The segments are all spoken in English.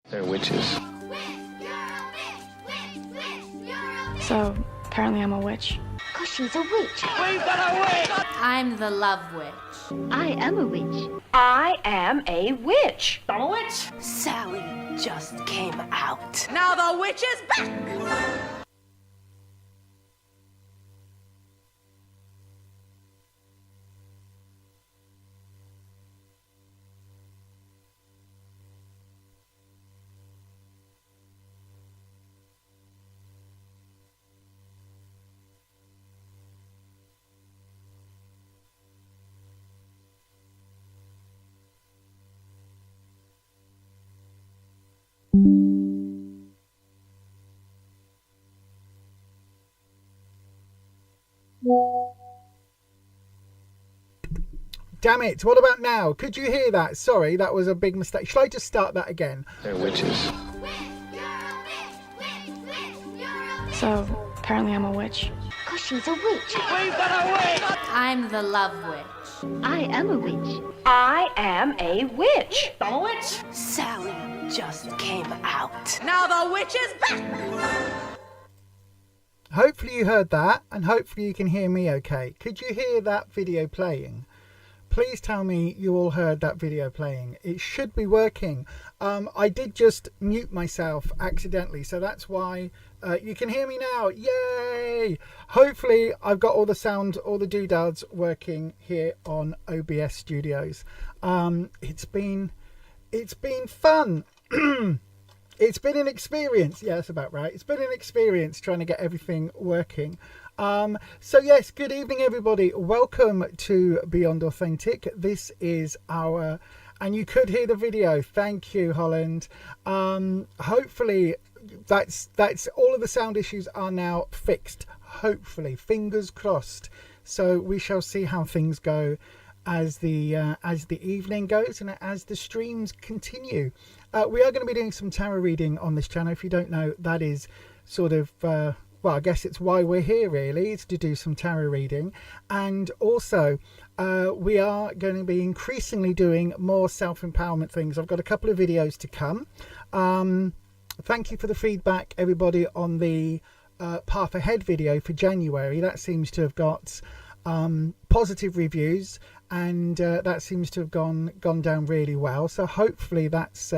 They're witches. So, apparently I'm a witch. Cause she's a witch. We've got a witch! I'm the love witch. I am a witch. I am a witch. I'm a witch! Sally just came out. Now the witch is back. Damn it, what about now? Could you hear that? Sorry, that was a big mistake. Shall I just start that again? They're witches. So, apparently I'm a witch. Cause she's a witch. We've got a witch! I'm the love witch. I am a witch. I am a witch. I'm a witch! Sally just came out. Now the witch is back. Hopefully you heard that, and hopefully you can hear me okay. Could you hear that video playing? Please tell me you all heard that video playing. It should be working. I did just mute myself accidentally, so that's why you can hear me now. Yay! Hopefully I've got all the sound, all the doodads working here on OBS Studios. It's been fun. It's been an experience. Yeah, that's about right. It's been an experience trying to get everything working. So yes, good evening everybody. Welcome to Beyond Authentic. This is our, and you could hear the video. Thank you, Holland. Hopefully that's all of the sound issues are now fixed. Hopefully, fingers crossed. So we shall see how things go as the evening goes and as the streams continue. We are going to be doing some tarot reading on this channel. If you don't know, that is sort of well, I guess it's why we're here really, is to do some tarot reading. And also we are going to be increasingly doing more self-empowerment things. I've got a couple of videos to come. Thank you for the feedback, everybody, on the Path Ahead video for January. That seems to have got positive reviews, and that seems to have gone down really well. So hopefully that's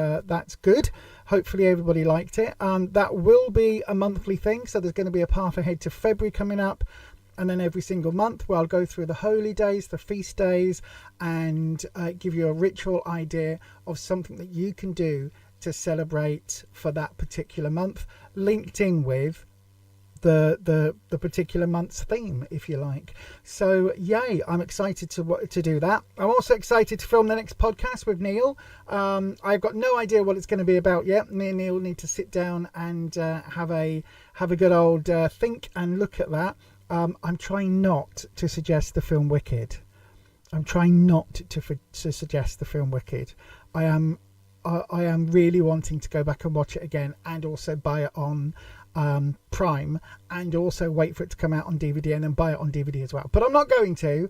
good. Hopefully everybody liked it. That will be a monthly thing, so there's going to be a path ahead to February coming up, and then every single month where I'll go through the holy days, the feast days, and give you a ritual idea of something that you can do to celebrate for that particular month, linked in with the particular month's theme, if you like. So yay, I'm excited to do that. I'm also excited to film the next podcast with Neil. I've got no idea what it's going to be about yet. Me and Neil need to sit down and have a good old think and look at that. I'm trying not to suggest the film Wicked. I'm trying not to suggest the film Wicked. I am really wanting to go back and watch it again, and also buy it on Prime, and also wait for it to come out on DVD and then buy it on DVD as well. But I'm not going to.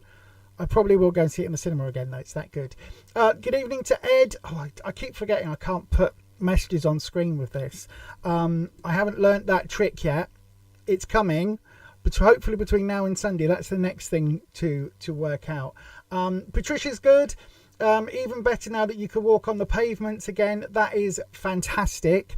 I probably will go and see it in the cinema again though. It's that good. Good evening to Ed. I keep forgetting I can't put messages on screen with this. I haven't learnt that trick yet. It's coming, but hopefully between now and Sunday, that's the next thing to work out. Patricia's good. Even better now that you can walk on the pavements again. That is fantastic.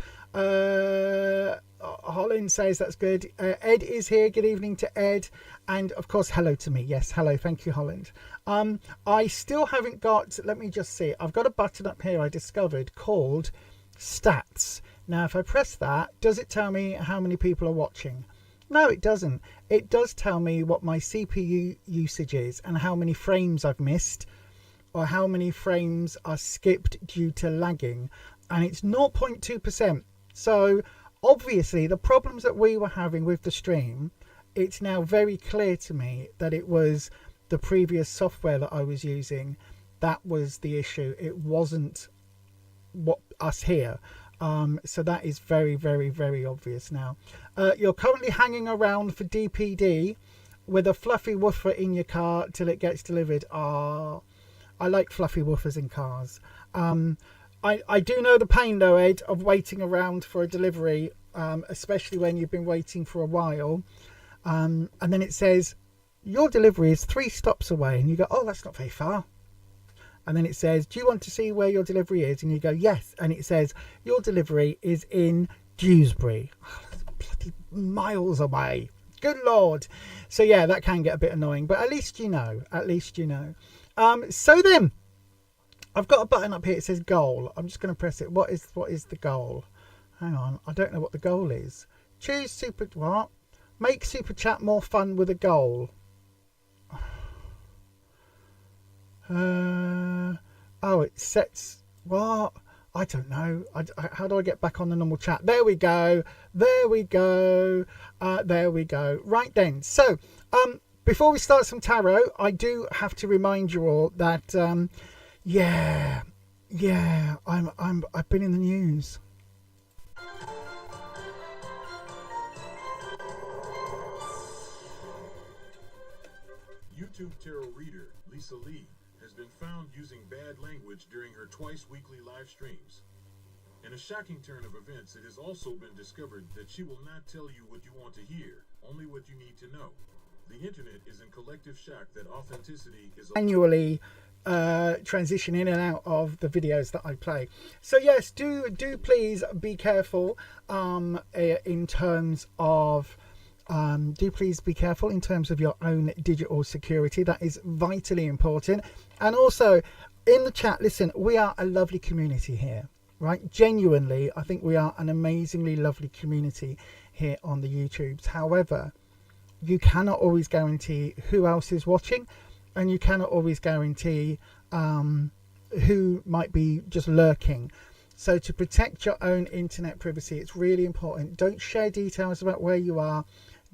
Holland says that's good. Ed is here. Good evening to Ed, and of course hello to me. Yes, hello. Thank you, Holland. I still haven't got, let me just see, I've got a button up here I discovered called stats. Now if I press that, does it tell me how many people are watching? No, it doesn't. It does tell me what my CPU usage is and how many frames I've missed, or how many frames are skipped due to lagging, and it's 0.2%. So obviously the problems that we were having with the stream, it's now very clear to me that it was the previous software that I was using that was the issue. It wasn't what us here. So that is very, very, very obvious now. You're currently hanging around for DPD with a fluffy woofer in your car till it gets delivered. I like fluffy woofers in cars. I do know the pain though, Ed, of waiting around for a delivery, especially when you've been waiting for a while. And then it says, your delivery is 3 stops away. And you go, oh, that's not very far. And then it says, do you want to see where your delivery is? And you go, yes. And it says, your delivery is in Dewsbury. Oh, that's bloody miles away. Good Lord. So yeah, that can get a bit annoying, but at least you know. At least you know. So then, I've got a button up here. It says goal. I'm just going to press it. What is the goal? Hang on. I don't know what the goal is. Choose super... What? Make Super Chat more fun with a goal. Oh, it sets... What? I don't know. How do I get back on the normal chat? There we go. There we go. There we go. Right then. So, before we start some tarot, I do have to remind you all that, yeah, I've been in the news. YouTube tarot reader Lisa Lee has been found using bad language during her twice weekly live streams. In a shocking turn of events, it has also been discovered that she will not tell you what you want to hear, only what you need to know. The internet is in collective shock that authenticity is annually transition in and out of the videos that I play. So yes, do please be careful in terms of do please be careful in terms of your own digital security. That is vitally important. And also in the chat, listen, we are a lovely community here, right? Genuinely, I think we are an amazingly lovely community here on the YouTubes. However, you cannot always guarantee who else is watching, and you cannot always guarantee who might be just lurking. So to protect your own internet privacy, it's really important. Don't share details about where you are.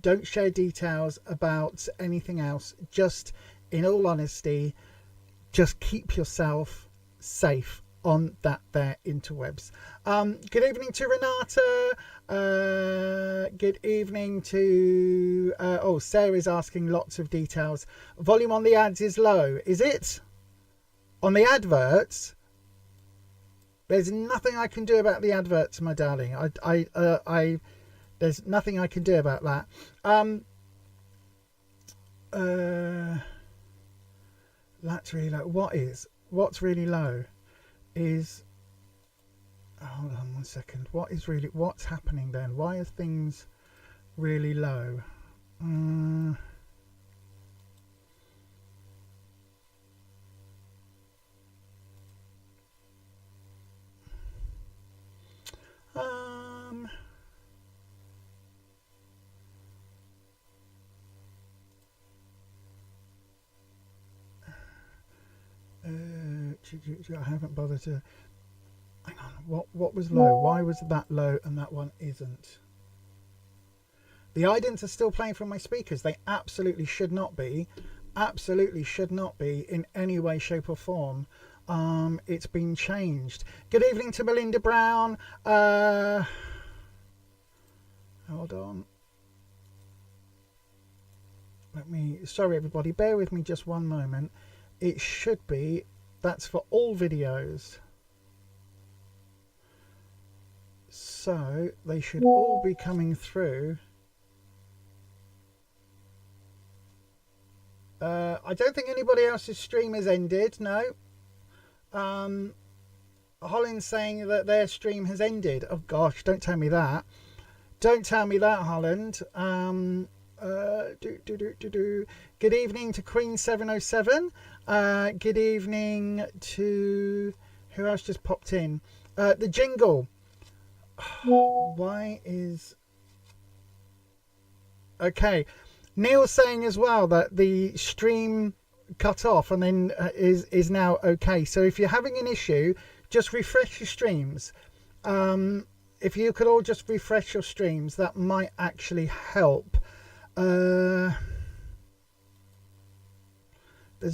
Don't share details about anything else. Just, in all honesty, just keep yourself safe on that there interwebs. Good evening to Renata. Good evening to oh, Sarah's asking lots of details. Volume on the ads is low. Is it? On the adverts? There's nothing I can do about the adverts, my darling. There's nothing I can do about that. That's really low. What's really low is, hold on 1 second. What's happening then? Why are things really low? I haven't bothered to. Hang on. What was low? Why was that low and that one isn't? The idents are still playing from my speakers. They absolutely should not be. Absolutely should not be in any way, shape or form. It's been changed. Good evening to Melinda Brown. Hold on. Sorry everybody, bear with me just one moment. It should be, that's for all videos. So they should all be coming through. I don't think anybody else's stream has ended, no. Holland's saying that their stream has ended. Oh gosh, don't tell me that. Don't tell me that, Holland. Good evening to Queen 707. Good evening to, who else just popped in? The jingle. Why is, okay, Neil's saying as well that the stream cut off and then is now okay. So if you're having an issue, just refresh your streams. If you could all just refresh your streams, that might actually help. There's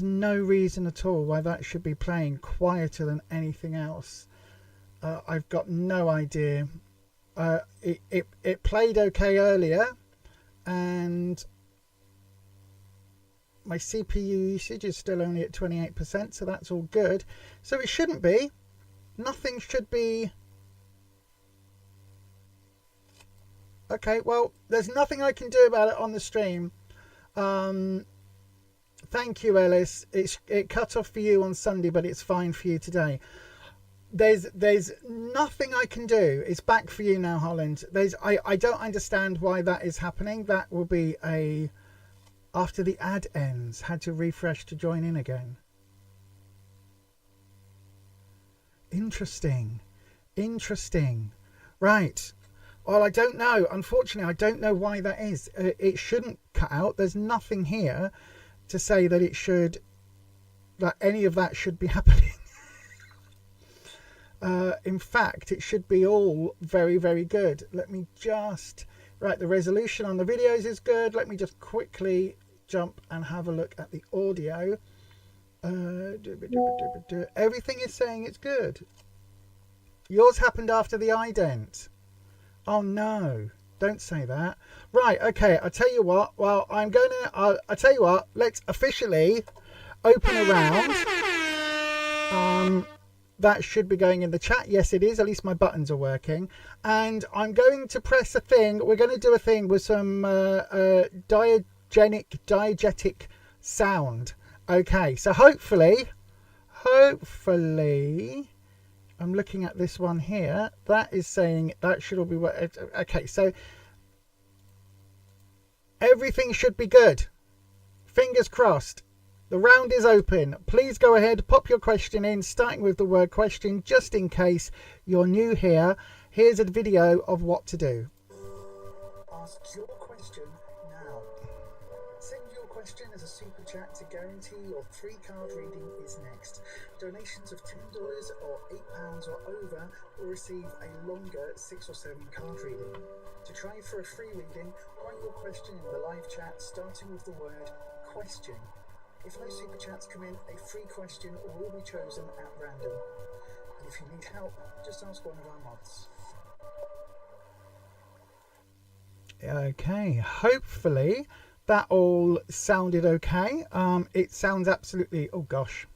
no reason at all why that should be playing quieter than anything else. I've got no idea. It played okay earlier, and my CPU usage is still only at 28%, so that's all good. So it shouldn't be. Nothing should be... Okay, well, there's nothing I can do about it on the stream. Thank you, Ellis. It cut off for you on Sunday, but it's fine for you today. There's nothing I can do. It's back for you now, Holland. I don't understand why that is happening. That will be a... After the ad ends, had to refresh to join in again. Interesting. Right. Well, I don't know. Unfortunately, I don't know why that is. It shouldn't cut out. There's nothing here to say that it should, that any of that should be happening. In fact, it should be all very, very good. Let me just... Right, the resolution on the videos is good. Let me just quickly jump and have a look at the audio. Everything is saying it's good. Yours happened after the ident. Oh no, don't say that. Right, okay, I'll tell you what. Well, I'll tell you what, let's officially open a round. That should be going in the chat. Yes, it is. At least my buttons are working. And I'm going to press a thing. We're going to do a thing with some diegetic sound. Okay, so hopefully, I'm looking at this one here. That is saying that should all be... Okay, so everything should be good. Fingers crossed. The round is open. Please go ahead, pop your question in, starting with the word question, just in case you're new here. Here's a video of what to do. Ask your question now. Send your question as a super chat to guarantee your free card reading is next. Donations of $10 or £8 or over will receive a longer 6 or 7 card reading. To try for a free reading, write your question in the live chat, starting with the word question. If no super chats come in, a free question will be chosen at random. And if you need help, just ask one of our mods. Okay, hopefully that all sounded okay. It sounds absolutely... Oh gosh.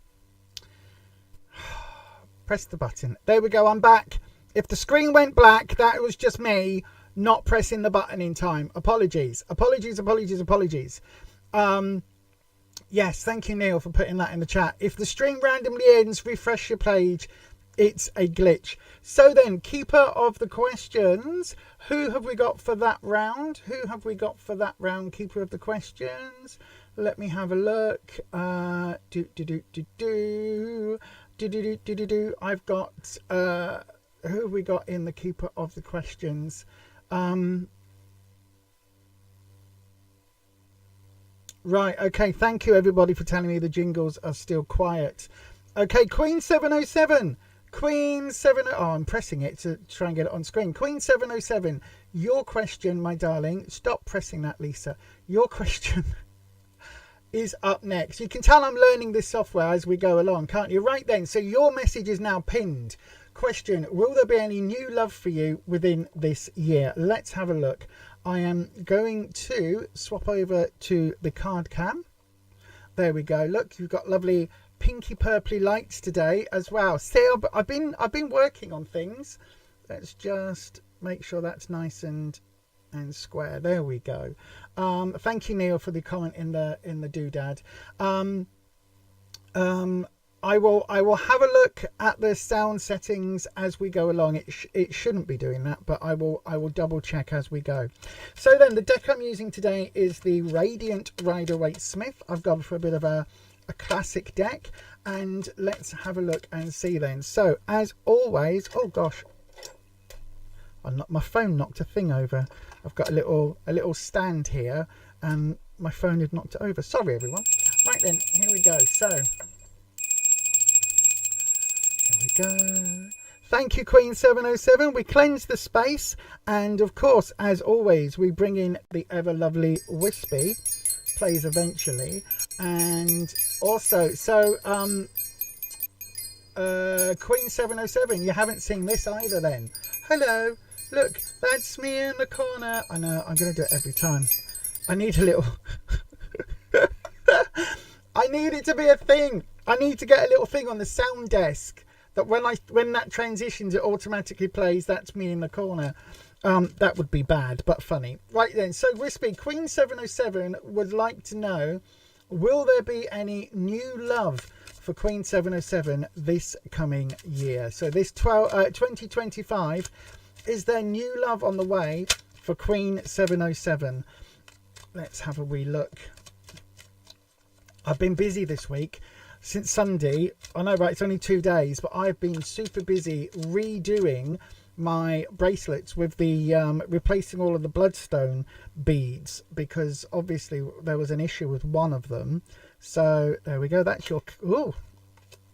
Press the button. There we go, I'm back. If the screen went black, that was just me not pressing the button in time. Apologies. Yes, thank you, Neil, for putting that in the chat. If the stream randomly ends, refresh your page. It's a glitch. So then, keeper of the questions. Who have we got for that round? Keeper of the questions. Let me have a look. I've got... who have we got in the keeper of the questions? Right, okay, thank you everybody for telling me the jingles are still quiet. Okay, Queen 707. Oh, I'm pressing it to try and get it on screen. Queen 707, your question, my darling. Stop pressing that, Lisa. Your question is up next. You can tell I'm learning this software as we go along, can't you? Right then, so your message is now pinned. Question, will there be any new love for you within this year? Let's have a look. I am going to swap over to the card cam. There we go. Look, you've got lovely pinky purpley lights today as well. See, I've been working on things. Let's just make sure that's nice and square. There we go. Thank you, Neil, for the comment in the doodad. I will have a look at the sound settings as we go along. It shouldn't be doing that, but I will double check as we go. So then, the deck I'm using today is the Radiant Rider-Waite Smith. I've gone for a bit of a classic deck, and let's have a look and see then. So as always, oh gosh, my phone knocked a thing over. I've got a little stand here, and my phone had knocked it over. Sorry, everyone. Right then, here we go. So. Go. Thank you, Queen 707. We cleanse the space, and of course, as always, we bring in the ever lovely Wispy, plays eventually, and also Queen 707, you haven't seen this either then. Hello, look, that's me in the corner. I know, I'm gonna do it every time. I need a little I need it to be a thing. I need to get a little thing on the sound desk that when that transitions, it automatically plays That's Me in the Corner. That would be bad, but funny. Right then, so Wispy, Queen 707 would like to know, will there be any new love for Queen 707 this coming year? So this 2025, is there new love on the way for Queen 707? Let's have a wee look. I've been busy this week. Since Sunday, I know, right, it's only 2 days, but I've been super busy redoing my bracelets with the replacing all of the bloodstone beads, because obviously there was an issue with one of them. So there we go. That's your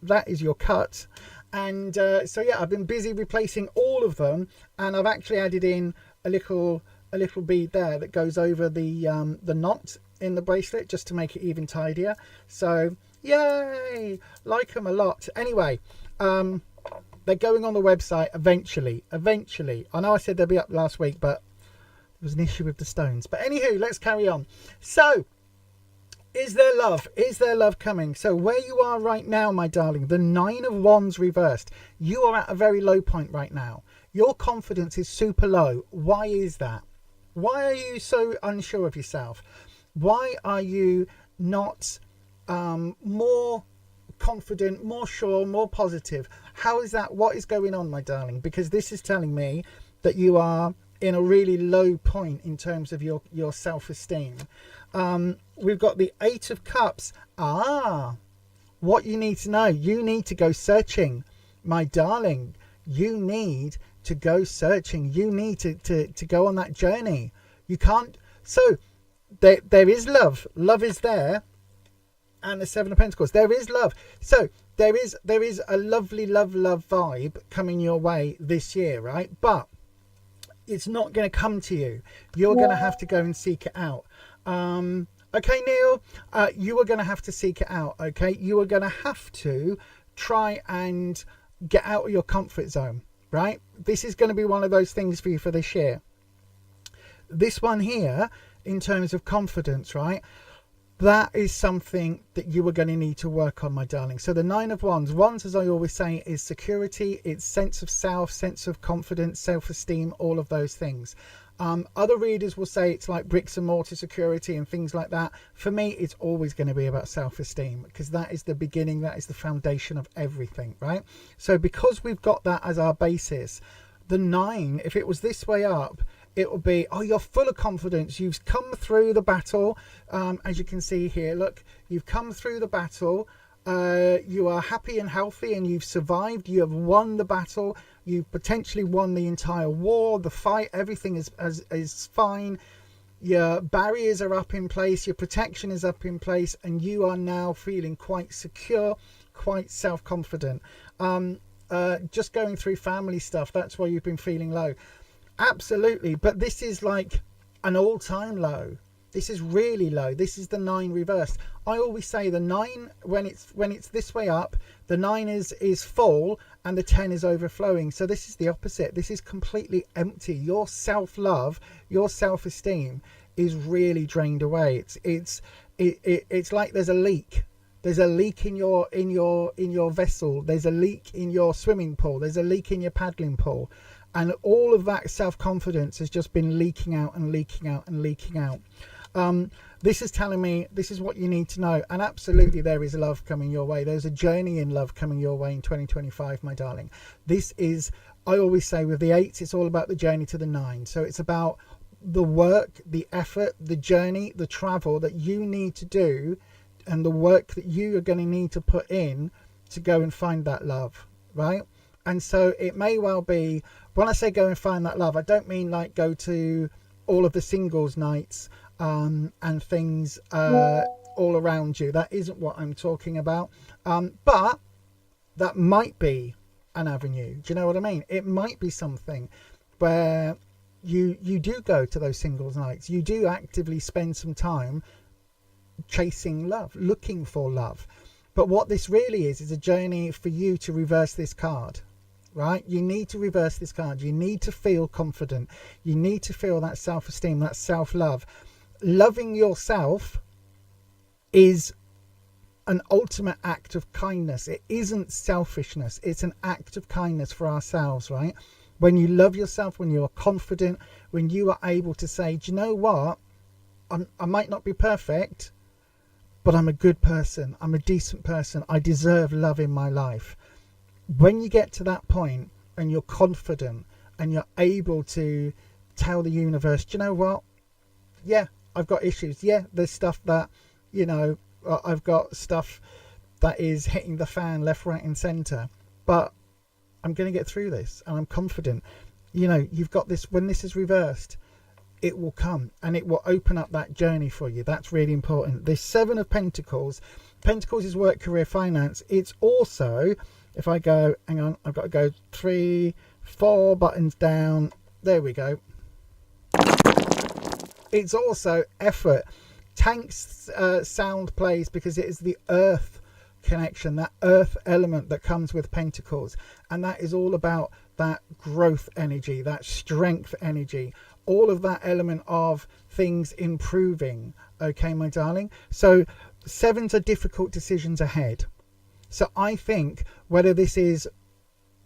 that is your cut. And so yeah, I've been busy replacing all of them, and I've actually added in a little bead there that goes over the knot in the bracelet, just to make it even tidier. So yay, like them a lot. Anyway, they're going on the website eventually. I know I said they'll be up last week, but there was an issue with the stones. But anywho, let's carry on. So is there love? Is there love coming? So where you are right now, my darling, the 9 of Wands reversed, you are at a very low point right now. Your confidence is super low. Why is that? Why are you so unsure of yourself? Why are you not more confident, more sure, more positive? How is that? What is going on, my darling? Because this is telling me that you are in a really low point in terms of your self-esteem. We've got the 8 of Cups. What you need to know, you need to go searching, my darling. You need to go searching. You need to go on that journey. You can't. So there is love. Love is there. And the 7 of Pentacles, there is love. So there is a lovely love vibe coming your way this year, right? But it's not going to come to you. You're going to have to go and seek it out. Okay, Neil, you are going to have to seek it out. Okay, you are going to have to try and get out of your comfort zone, right? This is going to be one of those things for you for this year. This one here, in terms of confidence, right? That is something that you are going to need to work on, my darling. So the 9 of Wands. Wands, as I always say, is security. It's sense of self, sense of confidence, self-esteem, all of those things. Other readers will say it's like bricks and mortar security and things like that. For me, it's always going to be about self-esteem, because that is the beginning, that is the foundation of everything, right? So because we've got that as our basis, the 9, if it was this way up, it will be, oh, you're full of confidence. You've come through the battle. As you can see here, look, you've come through the battle. You are happy and healthy, and you've survived. You have won the battle. You've potentially won the entire war, the fight. Everything is fine. Your barriers are up in place. Your protection is up in place, and you are now feeling quite secure, quite self-confident. Just going through family stuff, that's why you've been feeling low. Absolutely, but this is like an all-time low. This is really low. This is the 9 reversed. I always say the 9, when it's this way up, the 9 is full and the 10 is overflowing. So this is the opposite. This is completely empty. Your self-love, your self-esteem is really drained away. It's like there's a leak. There's a leak in your vessel. There's a leak in your swimming pool. There's a leak in your paddling pool. And all of that self-confidence has just been leaking out and leaking out and leaking out. This is telling me this is what you need to know. And absolutely, there is love coming your way. There's a journey in love coming your way in 2025, my darling. This is, I always say, with the 8, it's all about the journey to the 9. So it's about the work, the effort, the journey, the travel that you need to do, and the work that you are going to need to put in to go and find that love, right? And so it may well be, when I say go and find that love, I don't mean like go to all of the singles nights and things all around you. That isn't what I'm talking about. But that might be an avenue. Do you know what I mean? It might be something where you do go to those singles nights. You do actively spend some time chasing love, looking for love. But what this really is a journey for you to reverse this card. Right? You need to reverse this card. You need to feel confident. You need to feel that self-esteem, that self-love. Loving yourself is an ultimate act of kindness. It isn't selfishness. It's an act of kindness for ourselves, right? When you love yourself, when you are confident, when you are able to say, do you know what? I might not be perfect, but I'm a good person. I'm a decent person. I deserve love in my life. When you get to that point and you're confident and you're able to tell the universe, do you know what? Yeah, I've got issues. Yeah, there's stuff that, you know, I've got stuff that is hitting the fan left, right and centre. But I'm going to get through this and I'm confident. You know, you've got this. When this is reversed, it will come and it will open up that journey for you. That's really important. This 7 of Pentacles. Pentacles is work, career, finance. It's also, if I go, hang on, I've got to go 3, 4 buttons down. There we go. It's also effort. Tank's sound plays because it is the earth connection, that earth element that comes with Pentacles, and that is all about that growth energy, that strength energy, all of that element of things improving. Okay, my darling. So 7s are difficult decisions ahead. So I think whether this is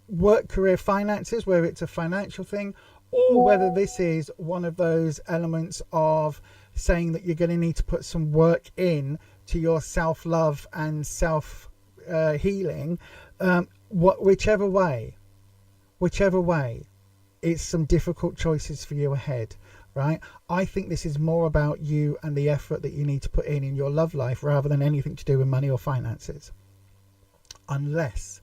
work, career, finances, whether it's a financial thing, or whether this is one of those elements of saying that you're going to need to put some work in to your self-love and self-healing, whichever way, it's some difficult choices for you ahead, right? I think this is more about you and the effort that you need to put in your love life rather than anything to do with money or finances. Unless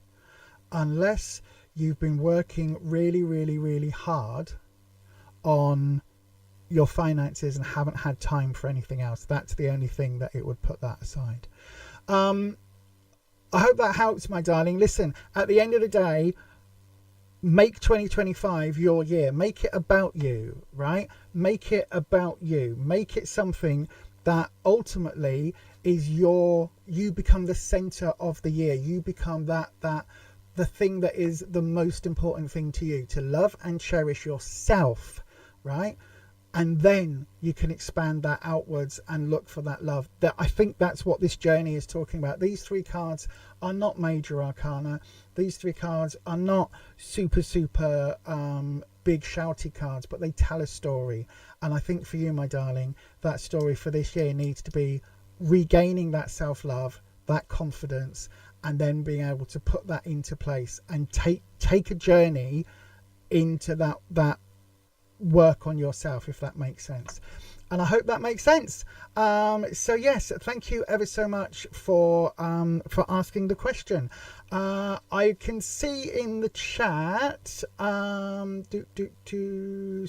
you've been working really, really, really hard on your finances and haven't had time for anything else. That's the only thing that it would put that aside. I hope that helps, my darling. Listen, at the end of the day, make 2025 your year. Make it about you, right? Make it about you. Make it something that ultimately is you become the center of the year. You become the thing that is the most important thing to you, to love and cherish yourself, right? And then you can expand that outwards and look for that love. That, I think that's what this journey is talking about. These 3 cards are not major arcana. These 3 cards are not super big shouty cards, but they tell a story. And I think for you, my darling, that story for this year needs to be regaining that self-love, that confidence, and then being able to put that into place and take a journey into that work on yourself, if that makes sense. And I hope that makes sense. So yes, thank you ever so much for asking the question. I can see in the chat,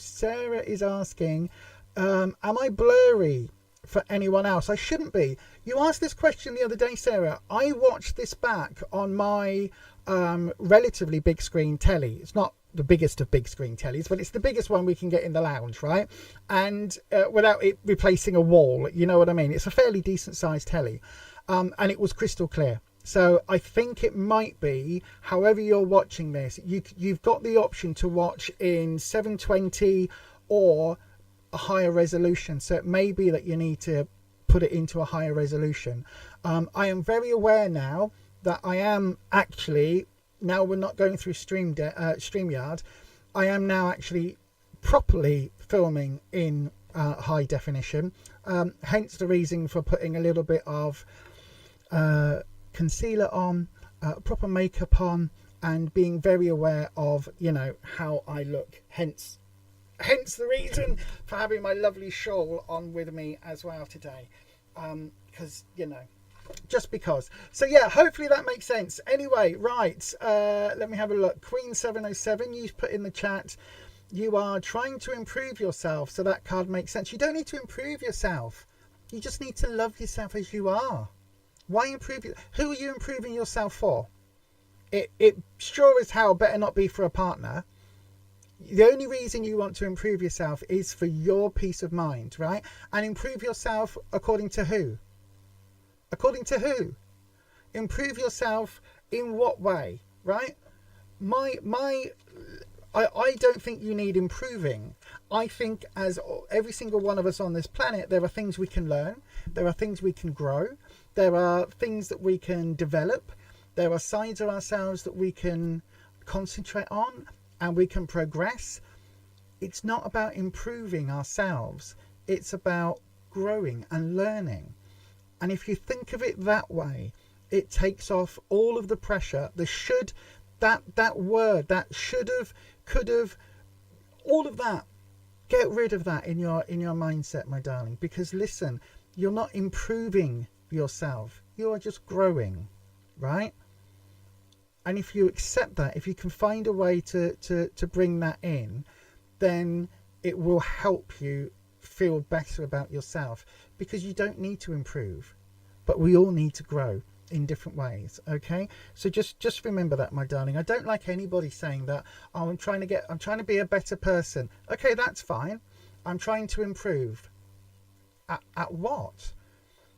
Sarah is asking, am I blurry for anyone else? I shouldn't be. You asked this question the other day, Sarah. I watched this back on my relatively big screen telly. It's not the biggest of big screen tellies, but it's the biggest one we can get in the lounge, right? And without it replacing a wall, you know what I mean? It's a fairly decent sized telly, and it was crystal clear. So I think it might be, however you're watching this, you've got the option to watch in 720 or a higher resolution. So it may be that you need to put it into a higher resolution. I am very aware now that I am actually, now we're not going through StreamYard, I am now actually properly filming in high definition. Hence the reason for putting a little bit of concealer on, proper makeup on, and being very aware of, you know, how I look. Hence the reason for having my lovely shawl on with me as well today. Because, you know, just because. So yeah, hopefully that makes sense. Anyway, right, let me have a look. Queen 707, you put in the chat, you are trying to improve yourself. So that card makes sense. You don't need to improve yourself. You just need to love yourself as you are. Why improve you? Who are you improving yourself for? It sure as hell better not be for a partner. The only reason you want to improve yourself is for your peace of mind, right? And improve yourself according to who? According to who? Improve yourself in what way, right? I don't think you need improving. I think as every single one of us on this planet, there are things we can learn. There are things we can grow. There are things that we can develop. There are sides of ourselves that we can concentrate on and we can progress. It's not about improving ourselves. It's about growing and learning. And if you think of it that way, it takes off all of the pressure, the should, that word, that should have, could have, all of that. Get rid of that in your mindset, my darling, because listen, you're not improving yourself. You are just growing, right? And if you accept that, if you can find a way to bring that in, then it will help you feel better about yourself, because you don't need to improve, but we all need to grow in different ways. Okay, so just remember that, my darling. I don't like anybody saying that, oh, I'm trying to be a better person. Okay, that's fine. I'm trying to improve at what?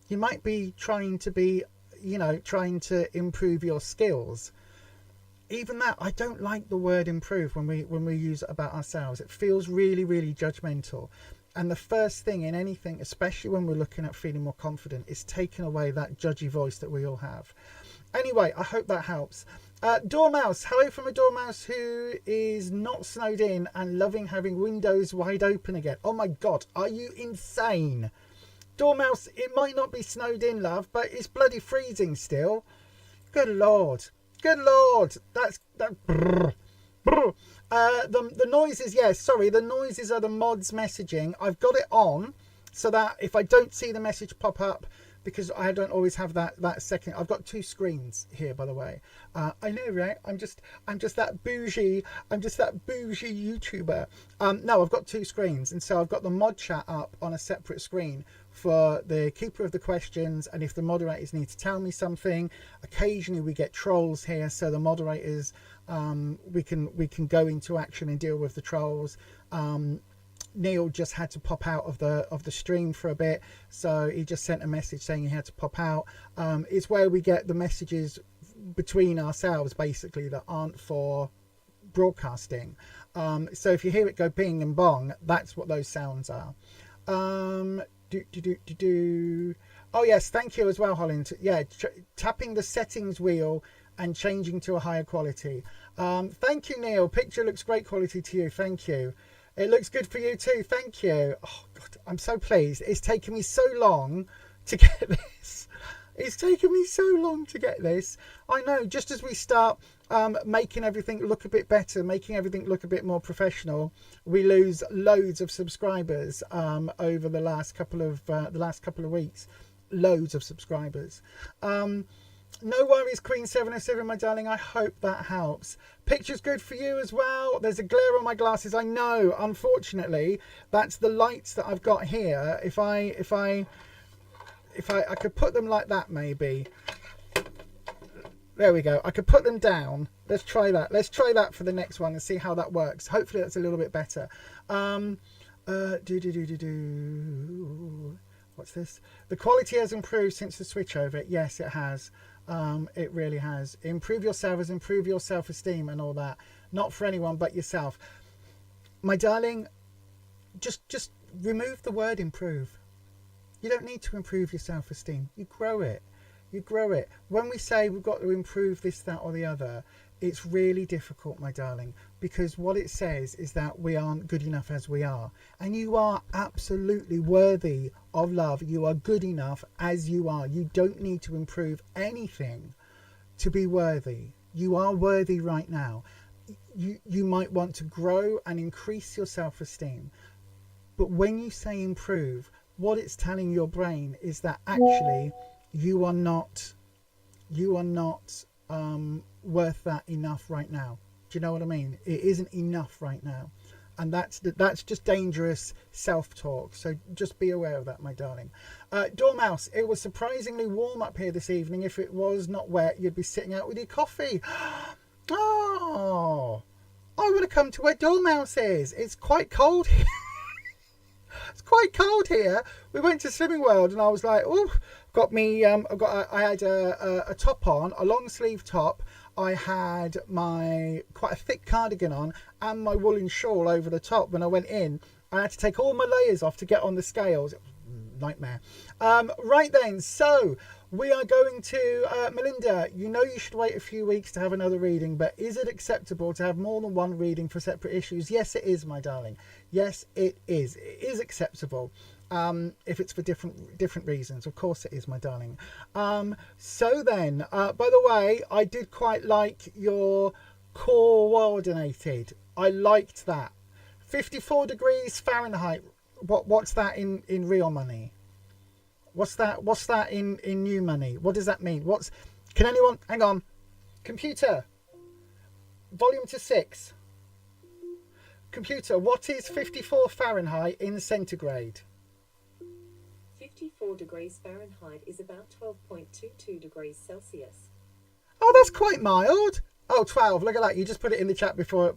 You might be trying to be, trying to improve your skills. Even that, I don't like the word improve when we use it about ourselves. It feels really, really judgmental. And the first thing in anything, especially when we're looking at feeling more confident, is taking away that judgy voice that we all have. Anyway, I hope that helps. Dormouse, hello from a Dormouse who is not snowed in and loving having windows wide open again. Oh my God, are you insane? Dormouse, it might not be snowed in, love, but it's bloody freezing still. Good Lord. Good Lord. That's that. Brr, brr. The noises, yes, sorry, the noises are the mods messaging. I've got it on so that if I don't see the message pop up, because I don't always have that second. I've got two screens here, by the way. I know, right? I'm just that bougie. I'm just that bougie YouTuber. No, I've got two screens, and so I've got the mod chat up on a separate screen for the keeper of the questions, and if the moderators need to tell me something. Occasionally we get trolls here, so the moderators we can go into action and deal with the trolls. Neil just had to pop out of the stream for a bit, so he just sent a message saying he had to pop out. It's where we get the messages between ourselves, basically, that aren't for broadcasting. So if you hear it go bing and bong, that's what those sounds are. Oh yes, thank you as well, Holland. Yeah, tapping the settings wheel and changing to a higher quality. Thank you, Neil. Picture looks great quality to you. Thank you. It looks good for you too. Thank you. Oh God, I'm so pleased. It's taken me so long to get this. It's taken me so long to get this. I know, just as we start making everything look a bit better, making everything look a bit more professional, we lose loads of subscribers over the last couple of weeks. Loads of subscribers. No worries, Queen 707, my darling. I hope that helps. Picture's good for you as well. There's a glare on my glasses. I know, unfortunately, that's the lights that I've got here. If I could put them like that, maybe. There we go. I could put them down. Let's try that. Let's try that for the next one and see how that works. Hopefully that's a little bit better. What's this? The quality has improved since the switch over. Yes, it has. It really has. Improve yourself as improve your self-esteem and all that. Not for anyone but yourself. My darling, just remove the word improve. You don't need to improve your self-esteem. You grow it. You grow it. When we say we've got to improve this, that or the other, it's really difficult, my darling, because what it says is that we aren't good enough as we are. And you are absolutely worthy of love. You are good enough as you are. You don't need to improve anything to be worthy. You are worthy right now. You might want to grow and increase your self-esteem. But when you say improve, what it's telling your brain is that actually you are not worth that enough right now. Do you know what I mean? It isn't enough right now, and that's just dangerous self-talk. So just be aware of that, my darling. Dormouse, it was surprisingly warm up here this evening. If it was not wet, you'd be sitting out with your coffee. Oh, I want to come to where Dormouse is. It's quite cold here. It's quite cold here. We went to Slimming World and I was like, oh, got me. I had a top on, a long sleeve top. I had my quite a thick cardigan on and my woolen shawl over the top. When I went in, I had to take all my layers off to get on the scales. Nightmare. Right then, so We are going to Melinda. You know you should wait a few weeks to have another reading, but is it acceptable to have more than one reading for separate issues? Yes, it is, my darling. Yes, it is. It is acceptable. If it's for different reasons. Of course it is, my darling. So then, by the way, I did quite like your coordinated. I liked that. 54 degrees Fahrenheit. What's that in real money? What's that in new money? What does that mean? Can anyone, hang on, computer, volume to 6. Computer, what is 54 Fahrenheit in centigrade? 54 degrees Fahrenheit is about 12.22 degrees Celsius. Oh, that's quite mild. Oh, 12. Look at that. You just put it in the chat before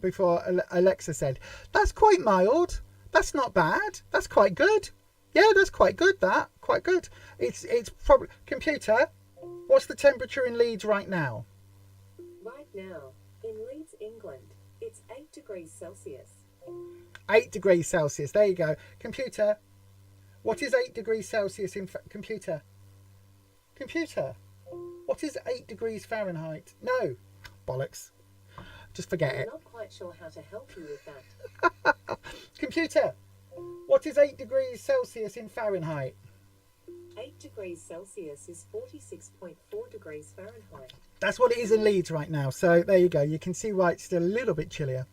Alexa said. That's quite mild. That's not bad. That's quite good. Yeah, that's quite good. That quite good. It's probably computer. What's the temperature in Leeds right now? Right now, in Leeds, England, it's 8 degrees Celsius. 8 degrees Celsius. There you go. Computer. What is 8 degrees Celsius in computer? Computer. What is 8 degrees Fahrenheit? No. Bollocks. Just forget it. I'm not quite sure how to help you with that. Computer. What is 8 degrees Celsius in Fahrenheit? 8 degrees Celsius is 46.4 degrees Fahrenheit. That's what it is in Leeds right now. So there you go. You can see why it's still a little bit chillier.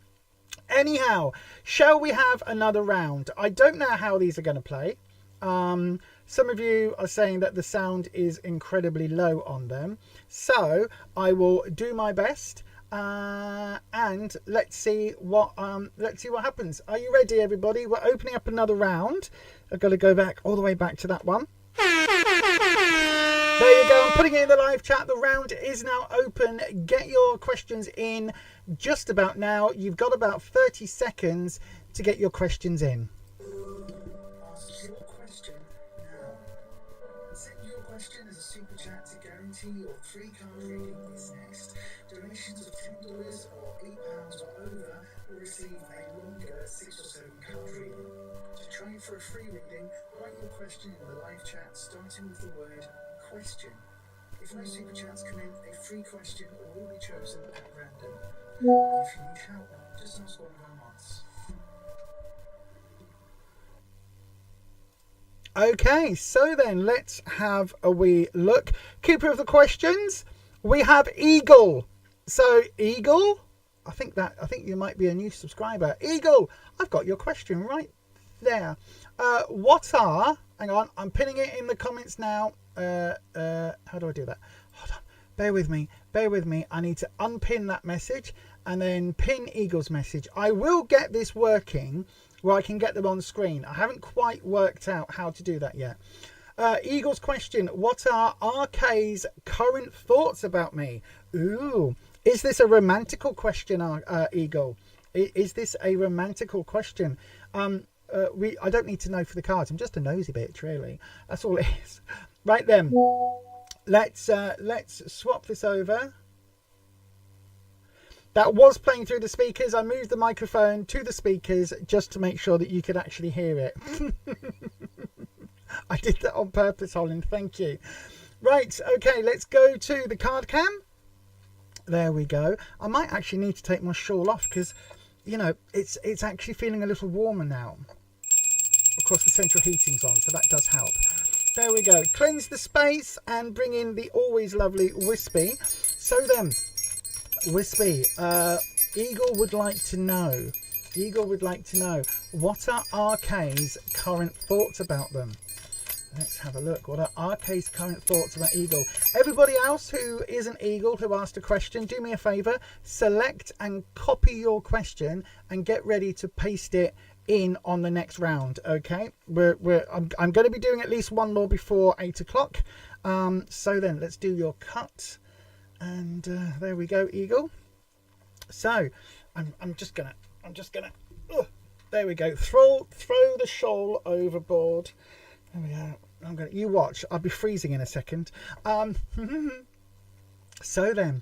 Anyhow, shall we have another round? I don't know how these are going to play. Some of you are saying that the sound is incredibly low on them. So I will do my best. And let's see what happens. Are you ready, everybody? We're opening up another round. I've got to go back all the way back to that one. There you go. I'm putting it in the live chat. The round is now open. Get your questions in just about now. You've got about 30 seconds to get your questions in. Ask your question now. Send your question as a super chat to guarantee your free card reading is next. Donations of $10 or £8 or over will receive a longer 6 or 7 card reading. To try for a free reading, write your question in the live chat starting with the word question. If no super chats come in, a free question will be chosen at random. If you need help, just ask one of our mods. Okay, so then let's have a wee look. Keeper of the questions, we have Eagle. So Eagle, I think you might be a new subscriber. Eagle, I've got your question right there. Hang on, I'm pinning it in the comments now. How do I do that? Hold on, bear with me. I need to unpin that message and then pin Eagle's message. I will get this working where I can get them on screen. I haven't quite worked out how to do that yet. Eagle's question, what are RK's current thoughts about me? Ooh, is this a romantical question, Eagle? Is this a romantical question? I don't need to know for the cards. I'm just a nosy bitch, really. That's all it is. Right then, let's swap this over. That was playing through the speakers. I moved the microphone to the speakers just to make sure that you could actually hear it. I did that on purpose, Holland. Thank you. Right, okay, let's go to the card cam. There we go. I might actually need to take my shawl off because, you know, it's actually feeling a little warmer now. Of course, the central heating's on, so that does help. There we go. Cleanse the space and bring in the always lovely Wispy. So then, Wispy, Eagle would like to know, what are RK's current thoughts about them? Let's have a look. What are RK's current thoughts about Eagle? Everybody else who isn't Eagle who asked a question, do me a favour, select and copy your question and get ready to paste it in on the next round. Okay, I'm going to be doing at least one more before 8 o'clock. So then let's do your cut, and there we go, Eagle. So I'm just gonna there we go, throw the shawl overboard. There we go. You watch, I'll be freezing in a second. So then,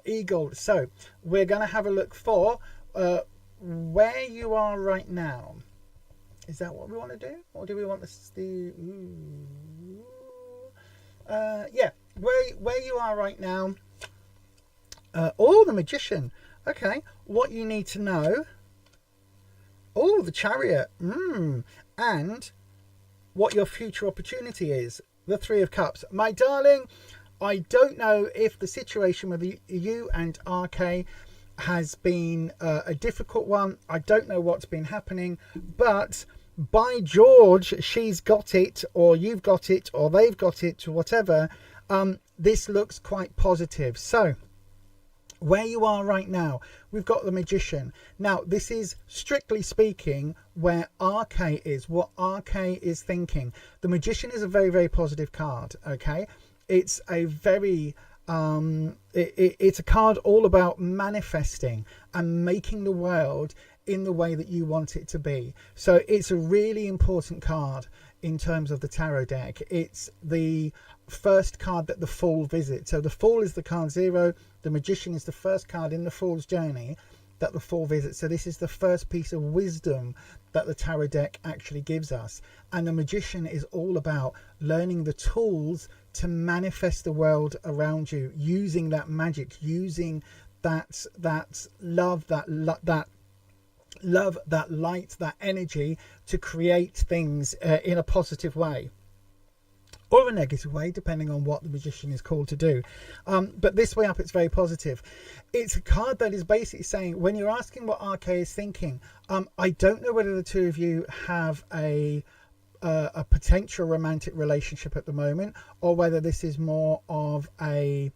Eagle, so we're gonna have a look for where you are right now. Is that what we want to do, or do we want this? yeah, where you are right now. Oh, the Magician. Okay, what you need to know. Oh, the Chariot. And what your future opportunity is. The Three of Cups. My darling, I don't know if the situation with you and RK has been a difficult one. I don't know what's been happening, but by George, she's got it, or you've got it, or they've got it, or whatever. This looks quite positive. So where you are right now, we've got the Magician. Now, this is strictly speaking where RK is, what RK is thinking. The Magician is a very, very positive card, okay? It's a very, it's a card all about manifesting and making the world in the way that you want it to be. So it's a really important card in terms of the tarot deck. It's the first card that the Fool visits. So the Fool is the card 0. The Magician is the first card in the Fool's journey that the Fool visits. So this is the first piece of wisdom that the tarot deck actually gives us. And the Magician is all about learning the tools to manifest the world around you, using that magic, using that love, that light, that energy to create things in a positive way or a negative way, depending on what the Magician is called to do. But this way up, it's very positive. It's a card that is basically saying, when you're asking what RK is thinking, I don't know whether the two of you have a potential romantic relationship at the moment, or whether this is more of a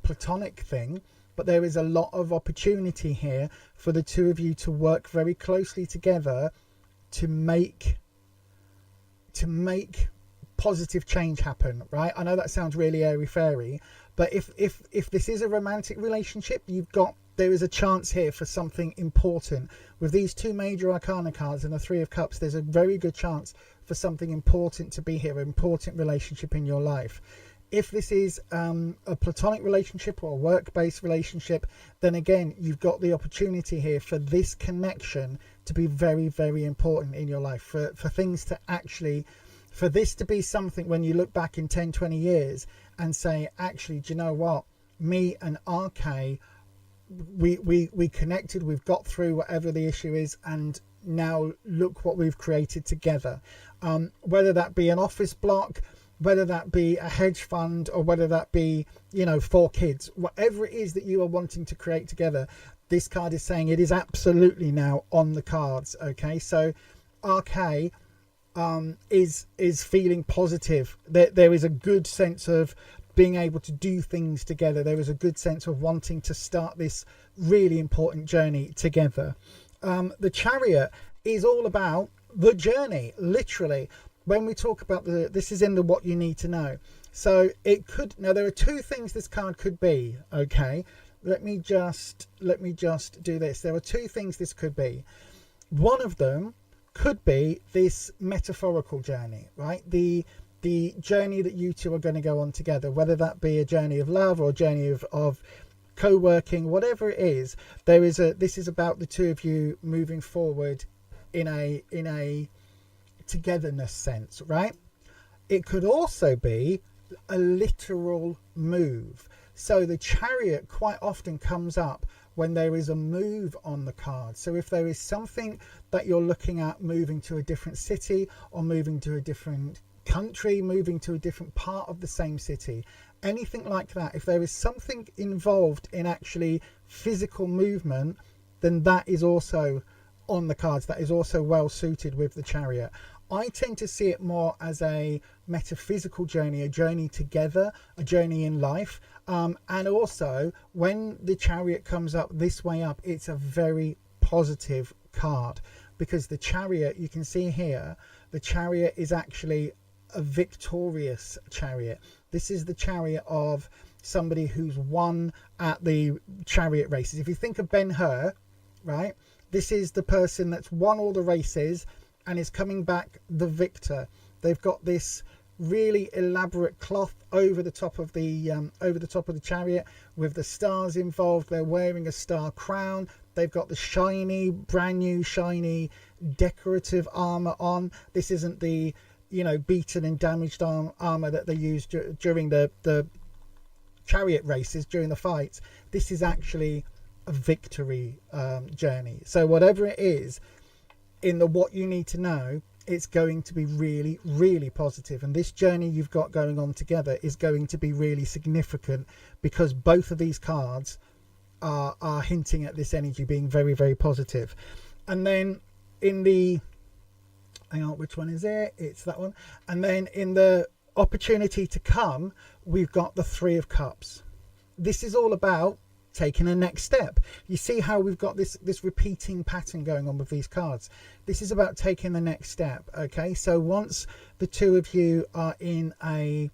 platonic thing. But there is a lot of opportunity here for the two of you to work very closely together to make positive change happen, right? I know that sounds really airy fairy, but if this is a romantic relationship, there is a chance here for something important. With these two major arcana cards and the Three of Cups, there's a very good chance for something important to be here, an important relationship in your life. If this is a platonic relationship or a work-based relationship, then again, you've got the opportunity here for this connection to be very, very important in your life, for things to actually, for this to be something when you look back in 10, 20 years and say, actually, do you know what? Me and RK, we connected, we've got through whatever the issue is, and now look what we've created together. Whether that be an office block, whether that be a hedge fund, or whether that be, 4 kids, whatever it is that you are wanting to create together, this card is saying it is absolutely now on the cards. Okay, so RK is feeling positive. There is a good sense of being able to do things together. There is a good sense of wanting to start this really important journey together. The Chariot is all about the journey, literally. When we talk about this is in the what you need to know. So it could, now there are 2 things this card could be. Okay, let me just do this. There are 2 things this could be. One of them could be this metaphorical journey, right? The journey that you two are going to go on together, whether that be a journey of love or a journey of co-working, whatever it is. This is about the two of you moving forward in a togetherness sense, right? It could also be a literal move. So the Chariot quite often comes up when there is a move on the card. So if there is something that you're looking at, moving to a different city, or moving to a different country, moving to a different part of the same city, anything like that, if there is something involved in actually physical movement, then that is also on the cards. That is also well suited with the Chariot. I tend to see it more as a metaphysical journey, a journey together, a journey in life. And also, when the Chariot comes up this way up, it's a very positive card, because the Chariot, you can see here, the Chariot is actually a victorious Chariot. This is the Chariot of somebody who's won at the chariot races. If you think of Ben-Hur, right, this is the person that's won all the races and is coming back the victor. They've got this really elaborate cloth over the top of the chariot with the stars involved. They're wearing a star crown. They've got the shiny, brand new shiny decorative armor on. This isn't the you know, beaten and damaged armor that they used during the chariot races, during the fights. This is actually a victory journey. So whatever it is in the what you need to know, it's going to be really, really positive. And this journey you've got going on together is going to be really significant, because both of these cards are hinting at this energy being very, very positive. And then in the, hang on, which one is it? It's that one. And then in the opportunity to come, we've got the Three of Cups. This is all about taking a next step. You see how we've got this repeating pattern going on with these cards. This is about taking the next step. Okay, so once the two of you are in a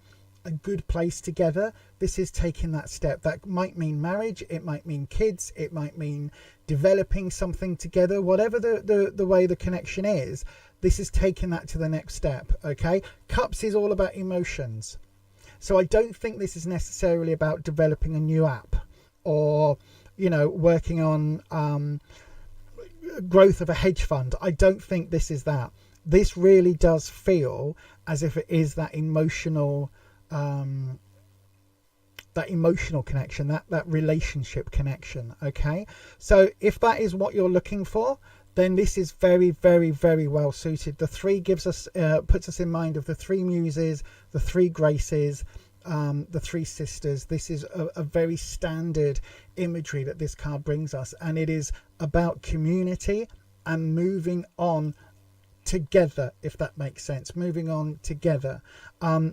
good place together, this is taking that step. That might mean marriage, it might mean kids, it might mean developing something together. Whatever the way the connection is, this is taking that to the next step. Okay, Cups is all about emotions. So I don't think this is necessarily about developing a new app, or, you know, working on growth of a hedge fund. I don't think this is that. This really does feel as if it is that emotional connection, that relationship connection. Okay, so if that is what you're looking for, then this is very, very, very well suited. The three gives us puts us in mind of the three muses, the three graces, the three sisters. This is a very standard imagery that this card brings us, and it is about community and moving on together, if that makes sense, moving on together.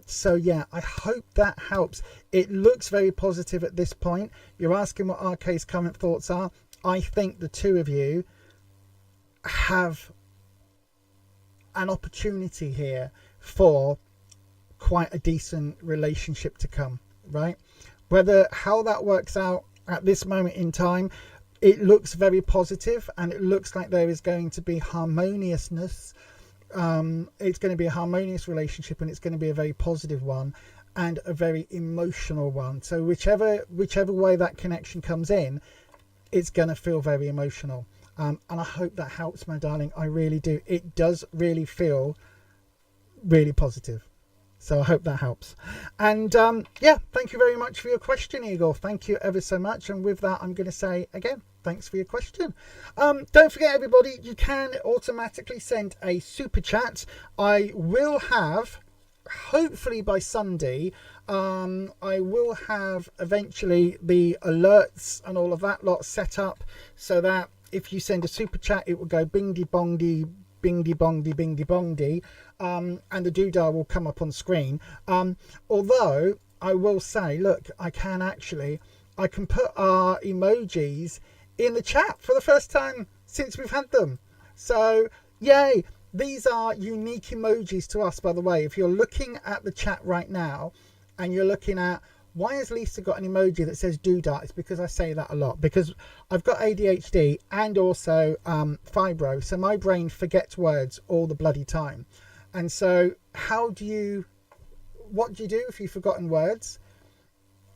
So yeah, I hope that helps. It looks very positive at this point. You're asking what RK's current thoughts are. I think the two of you have an opportunity here for quite a decent relationship to come, right? How that works out at this moment in time, it looks very positive, and it looks like there is going to be harmoniousness. It's going to be a harmonious relationship, and it's going to be a very positive one and a very emotional one. So whichever way that connection comes in, it's going to feel very emotional. And I hope that helps, my darling. I really do. It does really feel really positive. So I hope that helps. And yeah, thank you very much for your question, Igor. Thank you ever so much. And with that, I'm going to say again, thanks for your question. Don't forget, everybody, you can automatically send a super chat. I will have, hopefully by Sunday, I will have eventually the alerts and all of that lot set up, so that if you send a super chat, it will go bingdy bongdy, bingdy bongdy, bingdy bongdy, and the doodah will come up on screen. Although I will say, look, I can put our emojis in the chat for the first time since we've had them. So yay, these are unique emojis to us, by the way. If you're looking at the chat right now and you're looking at, why has Lisa got an emoji that says doodah? It's because I say that a lot, because I've got ADHD and also fibro, so my brain forgets words all the bloody time. And so what do you do if you've forgotten words?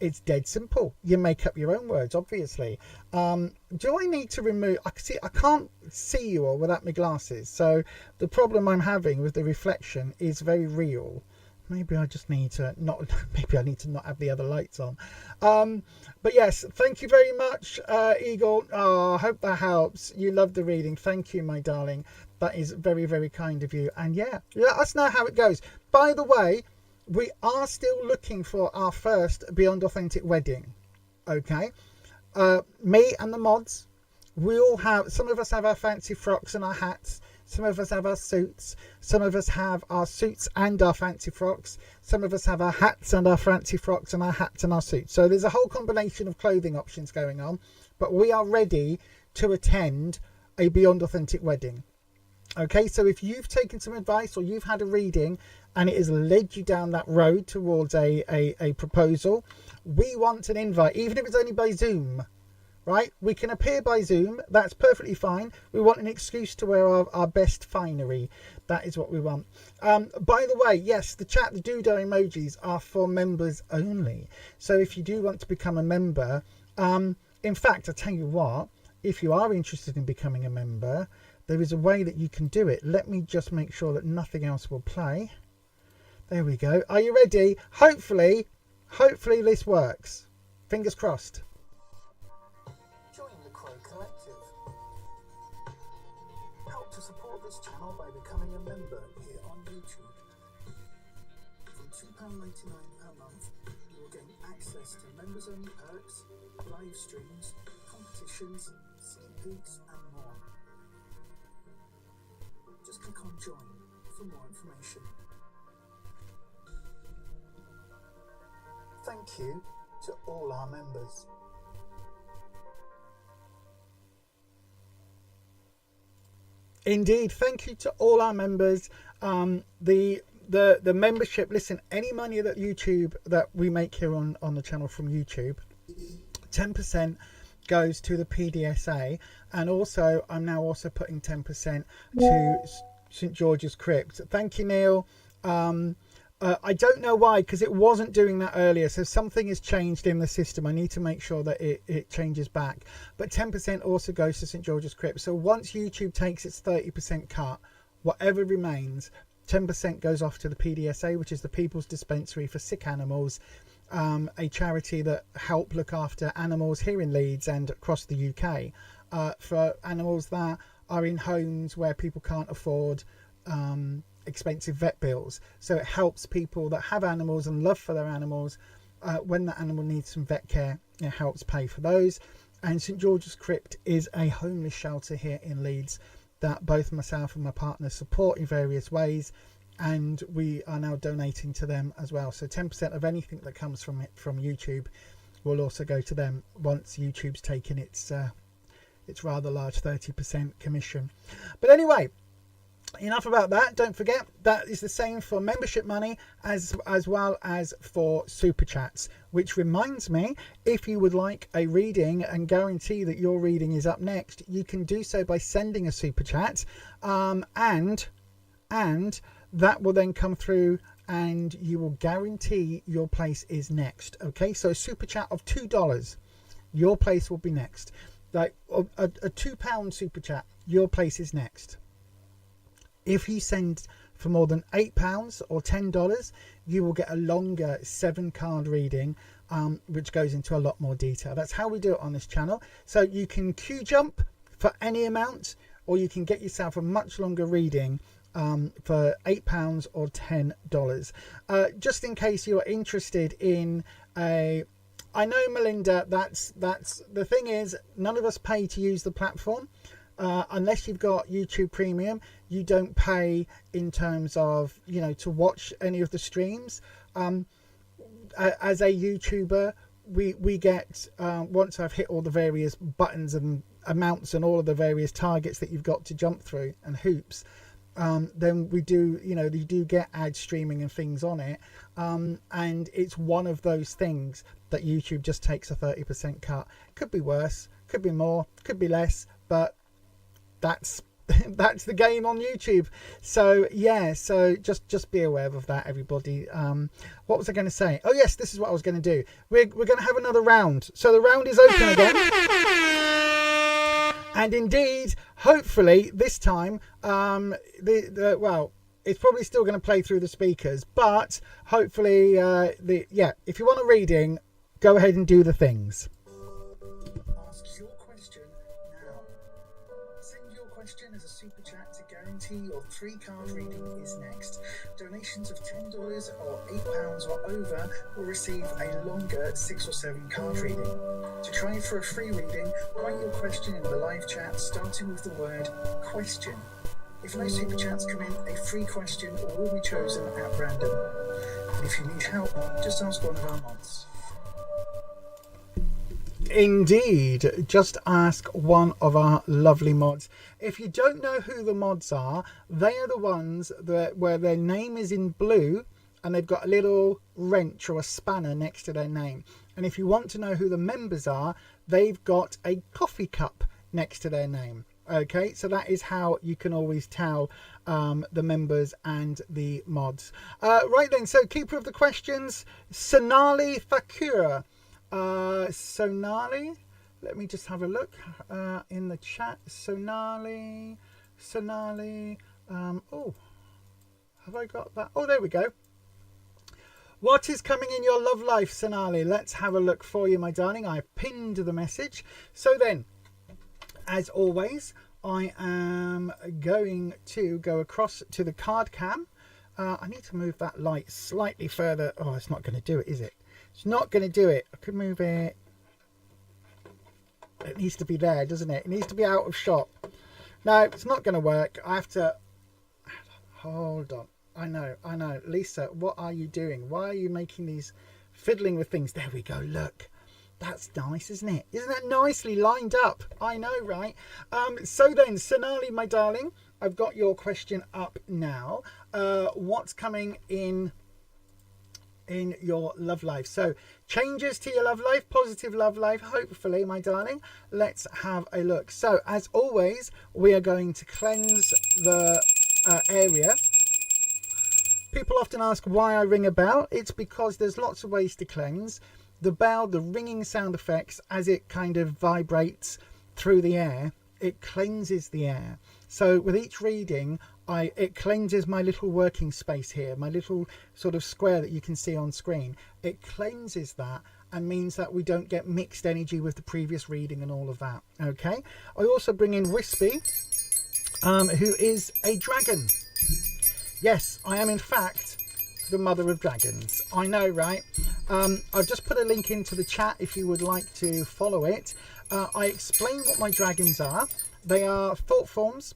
It's dead simple. You make up your own words, obviously. Do I need to remove... I can't see you all without my glasses. So the problem I'm having with the reflection is very real. Maybe I just need to not... Maybe I need to not have the other lights on. But yes, thank you very much, Igor. Oh, I hope that helps. You love the reading. Thank you, my darling. That is very, very kind of you. And yeah, let us know how it goes. By the way, we are still looking for our first Beyond Authentic wedding. Okay, me and the mods, we all have, some of us have our fancy frocks and our hats, some of us have our suits, some of us have our suits and our fancy frocks, some of us have our hats and our fancy frocks and our hats and our suits. So there's a whole combination of clothing options going on, but we are ready to attend a Beyond Authentic wedding. Okay, so if you've taken some advice or you've had a reading and it has led you down that road towards a proposal, we want an invite, even if it's only by Zoom, right? We can appear by Zoom. That's perfectly fine. We want an excuse to wear our best finery. That is what we want. By the way, yes, the doodah emojis are for members only. So if you do want to become a member, in fact, I tell you what, if you are interested in becoming a member, there is a way that you can do it. Let me just make sure that nothing else will play. There we go. Are you ready? Hopefully this works. Fingers crossed. Join the Crow Collective. Help to support this channel by becoming a member here on YouTube. From £2.99 per month, you will gain access to members-only perks, live streams, competitions, sneak peeks, and more. Just click on Join for more information. Thank you to all our members. Indeed, thank you to all our members. The membership, listen, any money that YouTube that we make here on the channel from YouTube, 10% goes to the PDSA, and also I'm now also putting 10% to St George's Crypt. Thank you, Neil. I don't know why, because it wasn't doing that earlier, so something has changed in the system. I need to make sure that it changes back. But 10% also goes to St George's Crypt. So once YouTube takes its 30% cut, whatever remains, 10% goes off to the PDSA, which is the People's Dispensary for Sick Animals, a charity that help look after animals here in Leeds and across the UK, for animals that are in homes where people can't afford expensive vet bills. So it helps people that have animals and love for their animals. When the animal needs some vet care, it helps pay for those. And St George's Crypt is a homeless shelter here in Leeds that both myself and my partner support in various ways, and we are now donating to them as well. So 10% of anything that comes from YouTube will also go to them once YouTube's taken its rather large 30% commission. But anyway, enough about that. Don't forget that is the same for membership money as well as for super chats, which reminds me, if you would like a reading and guarantee that your reading is up next, you can do so by sending a super chat, and that will then come through and you will guarantee your place is next. Okay, so a super chat of $2, your place will be next. Like a £2 super chat, your place is next. If you send for more than £8 or $10, you will get a longer 7-card reading, which goes into a lot more detail. That's how we do it on this channel. So you can queue jump for any amount, or you can get yourself a much longer reading for £8 or $10. Just in case you're interested in I know, Melinda, that's the thing is, none of us pay to use the platform. Unless you've got YouTube Premium, you don't pay in terms of, you know, to watch any of the streams. As a YouTuber, we get, once I've hit all the various buttons and amounts and all of the various targets that you've got to jump through and hoops, then we do, you know, you do get ad streaming and things on it. And it's one of those things that YouTube just takes a 30% cut. Could be worse, could be more, could be less, but that's the game on YouTube. So yeah, so just be aware of that, everybody. What was I going to say? Oh yes, this is what I was going to do. We're going to have another round. So the round is open again, and indeed, hopefully this time, well, it's probably still going to play through the speakers, but hopefully, if you want a reading, go ahead and do the things. Ask your question now. Send your question as a super chat to guarantee your 3-card reading is next. Donations of $10 or £8 or over will receive a longer 6 or 7 card reading. To try for a free reading, write your question in the live chat starting with the word question. If no super chats come in, a free question will be chosen at random. And if you need help, just ask one of our mods. Indeed, just ask one of our lovely mods. If you don't know who the mods are, they are the ones that where their name is in blue and they've got a little wrench or a spanner next to their name. And if you want to know who the members are, they've got a coffee cup next to their name. Okay, so that is how you can always tell the members and the mods. Right then, so keeper of the questions, Sonali Fakura. Sonali, let me just have a look in the chat. Sonali, oh, have I got that? Oh, there we go. What is coming in your love life, Sonali? Let's have a look for you, my darling. I pinned the message. So then, as always, I am going to go across to the card cam. I need to move that light slightly further. Oh, it's not going to do it, is it? It's not going to do it. I could move it. It needs to be there, doesn't it? It needs to be out of shot. No, it's not going to work. I have to... Hold on. I know. Lisa, what are you doing? Why are you making these... fiddling with things? There we go. Look. That's nice, isn't it? Isn't that nicely lined up? I know, right? So then, Sonali, my darling, I've got your question up now. What's coming in your love life? So, changes to your love life, positive love life, hopefully, my darling. Let's have a look. So, as always, we are going to cleanse the area. People often ask why I ring a bell. It's because there's lots of ways to cleanse. The bell, the ringing sound effects, as it kind of vibrates through the air, it cleanses the air. So with each reading, it cleanses my little working space here, my little sort of square that you can see on screen. It cleanses that and means that we don't get mixed energy with the previous reading and all of that. Okay. I also bring in Wispy, who is a dragon. Yes, I am in fact the mother of dragons. I know, right? I've just put a link into the chat if you would like to follow it. I explain what my dragons are. They are thought forms,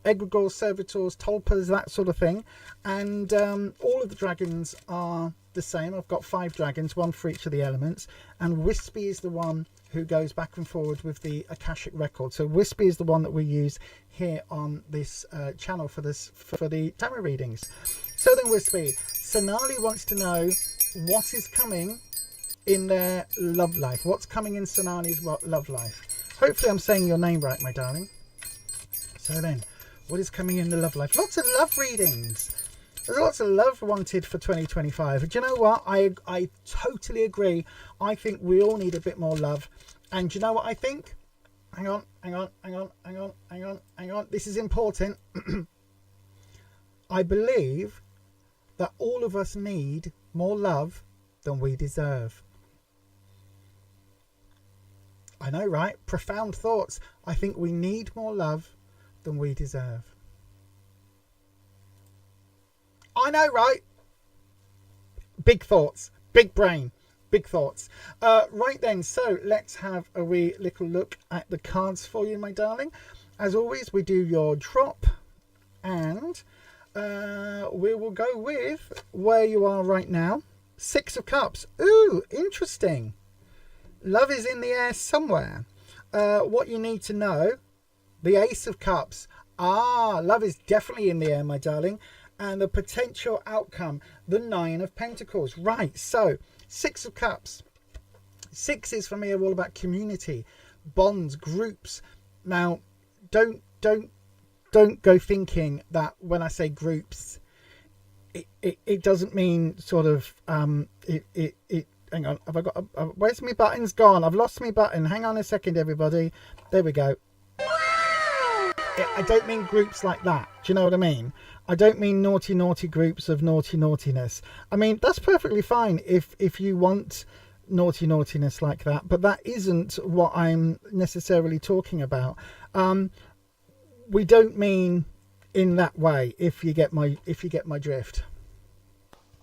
egregores, servitors, tulpas, that sort of thing. And all of the dragons are the same. I've got 5 dragons, 1 for each of the elements. And Wispy is the one who goes back and forward with the Akashic record. So Wispy is the one that we use here on this channel for the tarot readings. So then, Wispy, Sonali wants to know what is coming in their love life. What's coming in Sonali's love life? Hopefully I'm saying your name right, my darling. So then, what is coming in the love life? Lots of love readings. There's lots of love wanted for 2025. Do you know what? I totally agree. I think we all need a bit more love. And do you know what I think? Hang on. This is important. I believe that all of us need more love than we deserve. I know, right? Profound thoughts. I think we need more love than we deserve. I know, right? Big thoughts, big brain, big thoughts. Right then, so let's have a wee little look at the cards for you, my darling. As always, we do your drop, and we will go with where you are right now. 6 of Cups. Ooh, interesting. Love is in the air somewhere. What you need to know, the Ace of Cups. Love is definitely in the air, my darling. And the potential outcome, the 9 of Pentacles. Right, so 6 of Cups. 6 is for me all about community, bonds, groups. Now, don't go thinking that when I say groups, it doesn't mean sort of hang on, have I got where's my button's gone? I've lost my button. Hang on a second, everybody. There we go. I don't mean groups like that. Do you know what I mean? I don't mean naughty groups of naughtiness. I mean, that's perfectly fine if you want naughtiness like that, but that isn't what I'm necessarily talking about. We don't mean in that way, if you get my drift.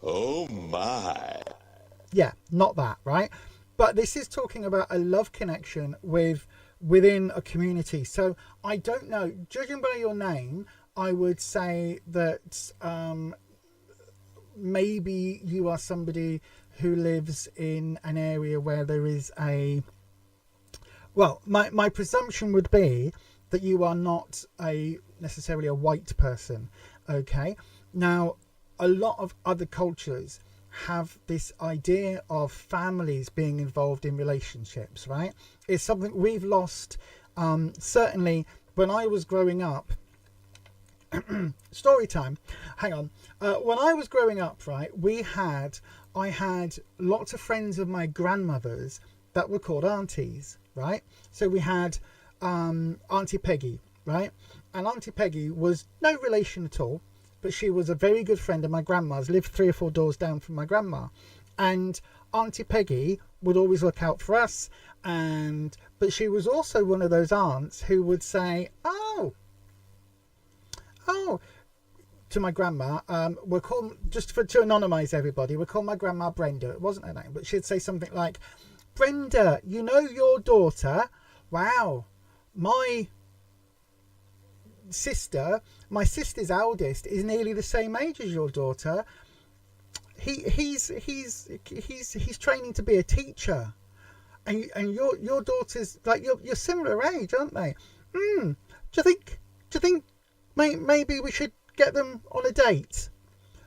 Oh my. Yeah, not that, right? But this is talking about a love connection within a community. So I don't know, judging by your name, I would say that maybe you are somebody who lives in an area where there is my presumption would be that you are not necessarily a white person. Okay, now a lot of other cultures have this idea of families being involved in relationships, right? It's something we've lost. Certainly when I was growing up, story time, hang on. When I was growing up, right, I had lots of friends of my grandmother's that were called aunties, right? So we had Auntie Peggy, right? And Auntie Peggy was no relation at all. but she was a very good friend of my grandma's, lived 3 or 4 doors down from my grandma. And Auntie Peggy would always look out for us. But she was also one of those aunts who would say, oh, to my grandma, we'll call, to anonymise everybody, we'll call my grandma Brenda. It wasn't her name, but she'd say something like, Brenda, you know your daughter? Wow, my sister's eldest is nearly the same age as your daughter. He's training to be a teacher, and your daughter's like you're similar age, aren't they? Do you think maybe we should get them on a date?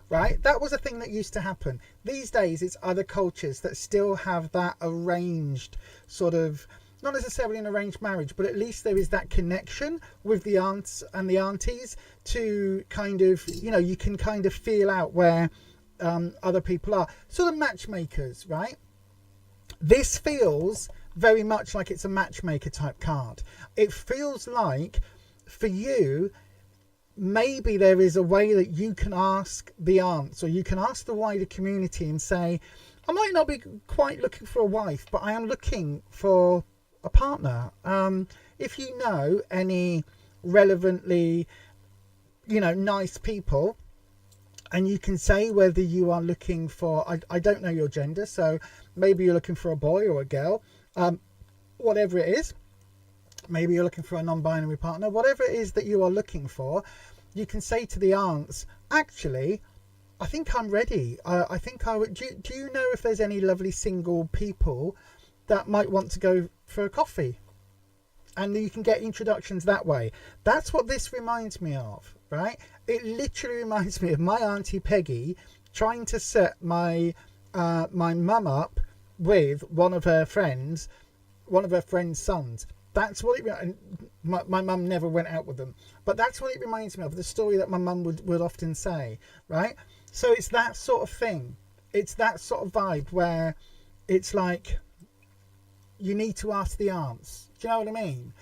Right, that was a thing that used to happen. These days it's other cultures that still have that arranged sort of, not necessarily an arranged marriage, but at least there is that connection with the aunts and the aunties to kind of, you can kind of feel out where other people are. Sort of matchmakers, right? This feels very much like it's a matchmaker type card. It feels like for you, maybe there is a way that you can ask the aunts, or you can ask the wider community and say, I might not be quite looking for a wife, but I am looking for a partner. If you know any relevantly, nice people, and you can say whether you are looking for, I don't know your gender, so maybe you're looking for a boy or a girl, whatever it is. Maybe you're looking for a non-binary partner. Whatever it is that you are looking for, you can say to the aunts, actually, I think I'm ready. I think I would. Do you know if there's any lovely single people that might want to go for a coffee? And you can get introductions that way. That's what this reminds me of, right? It literally reminds me of my Auntie Peggy trying to set my mum up with one of her friends' sons. That's what it. And my mum never went out with them, but that's what it reminds me of. The story that my mum would often say, right? So it's that sort of thing. It's that sort of vibe where it's like you need to ask the aunts. Do you know what I mean?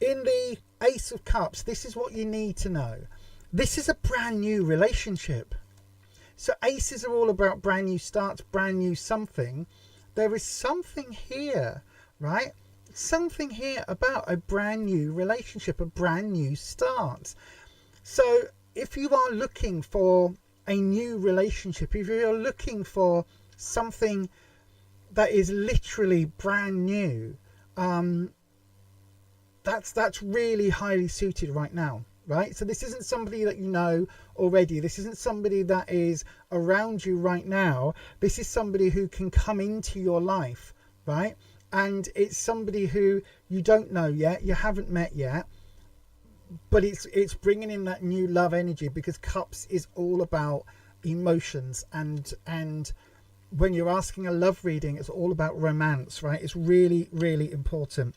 In the Ace of Cups, this is what you need to know. This is a brand new relationship. So aces are all about brand new starts, brand new something. There is something here, right? Something here about a brand new relationship, a brand new start. So if you are looking for a new relationship, if you're looking for something that is literally brand new, that's really highly suited right now, right? So this isn't somebody that you know already. This isn't somebody that is around you right now. This is somebody who can come into your life, right? And it's somebody who you don't know yet, you haven't met yet, but it's bringing in that new love energy, because Cups is all about emotions, and when you're asking a love reading, it's all about romance, right? It's really, really important.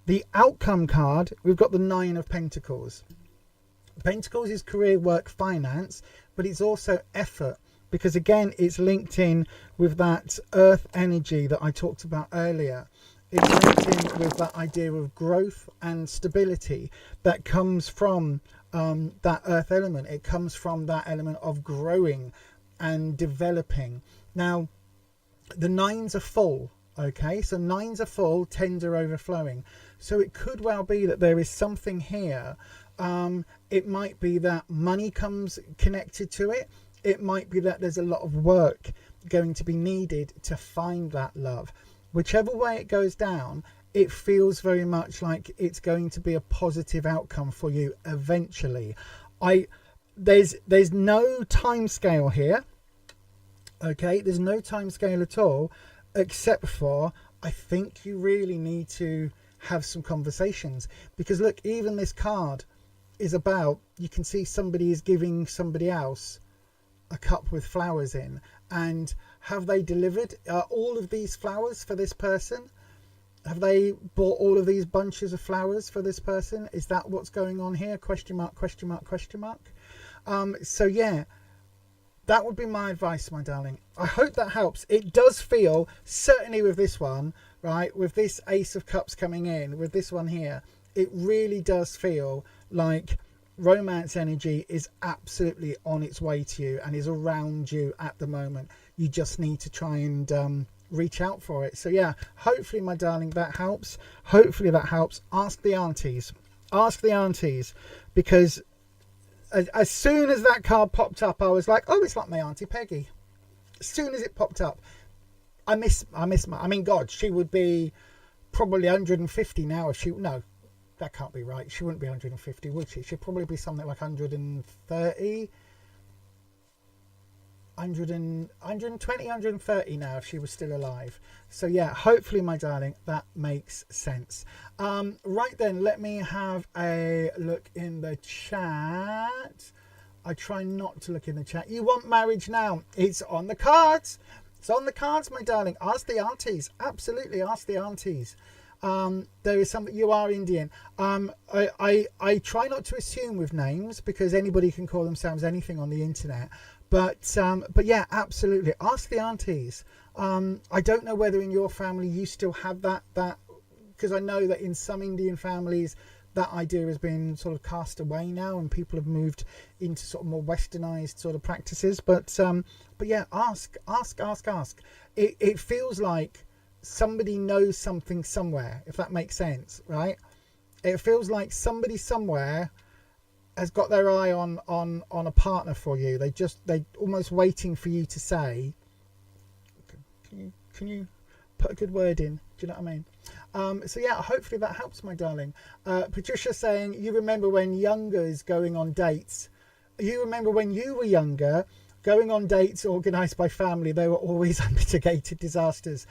The outcome card, we've got the 9 of Pentacles. Pentacles is career, work, finance, but it's also effort, because again, it's linked in with that earth energy that I talked about earlier. It's linked in with that idea of growth and stability that comes from that earth element. It comes from that element of growing and developing. Now, the 9s are full, okay? So 9s are full, 10s are overflowing. So it could well be that there is something here. It might be that money comes connected to it. It might be that there's a lot of work going to be needed to find that love. Whichever way it goes down, it feels very much like it's going to be a positive outcome for you eventually. There's no time scale here. Okay, there's no time scale at all, except for I think you really need to have some conversations, because look, even this card is about, you can see somebody is giving somebody else a cup with flowers in, and have they delivered all of these flowers for this person? Have they bought all of these bunches of flowers for this person? Is that what's going on here? Question mark, question mark, question mark. So yeah, that would be my advice, my darling. I hope that helps. It does feel, certainly with this one, right, with this Ace of Cups coming in, with this one here, it really does feel like romance energy is absolutely on its way to you and is around you at the moment. You just need to try and reach out for it. So yeah, hopefully, my darling, that helps. Hopefully that helps. Ask the aunties. Ask the aunties, because as soon as that card popped up, I was like, oh, it's like my Auntie Peggy. As soon as it popped up, I miss I mean, God, she would be probably 150 now if she... No, that can't be right. She wouldn't be 150, would she? She'd probably be something like 130, 120, 130 now if she was still alive. So yeah, hopefully, my darling, that makes sense. Right then, let me have a look in the chat. I try not to look in the chat. You want marriage now? It's on the cards. It's on the cards, my darling. Ask the aunties. Absolutely, ask the aunties. There is something... You are Indian. I try not to assume with names, because anybody can call themselves anything on the internet. But yeah, absolutely, ask the aunties. I don't know whether in your family you still have that, because I know that in some Indian families that idea has been sort of cast away now, and people have moved into sort of more westernized sort of practices. But yeah, ask. It feels like somebody knows something somewhere, if that makes sense, right? It feels like somebody somewhere has got their eye on a partner for you. They almost waiting for you to say, can you put a good word in? Do you know what I mean? So yeah, hopefully that helps, my darling. Patricia saying, you remember when youngers going on dates? You remember when you were younger, going on dates organised by family? They were always unmitigated disasters.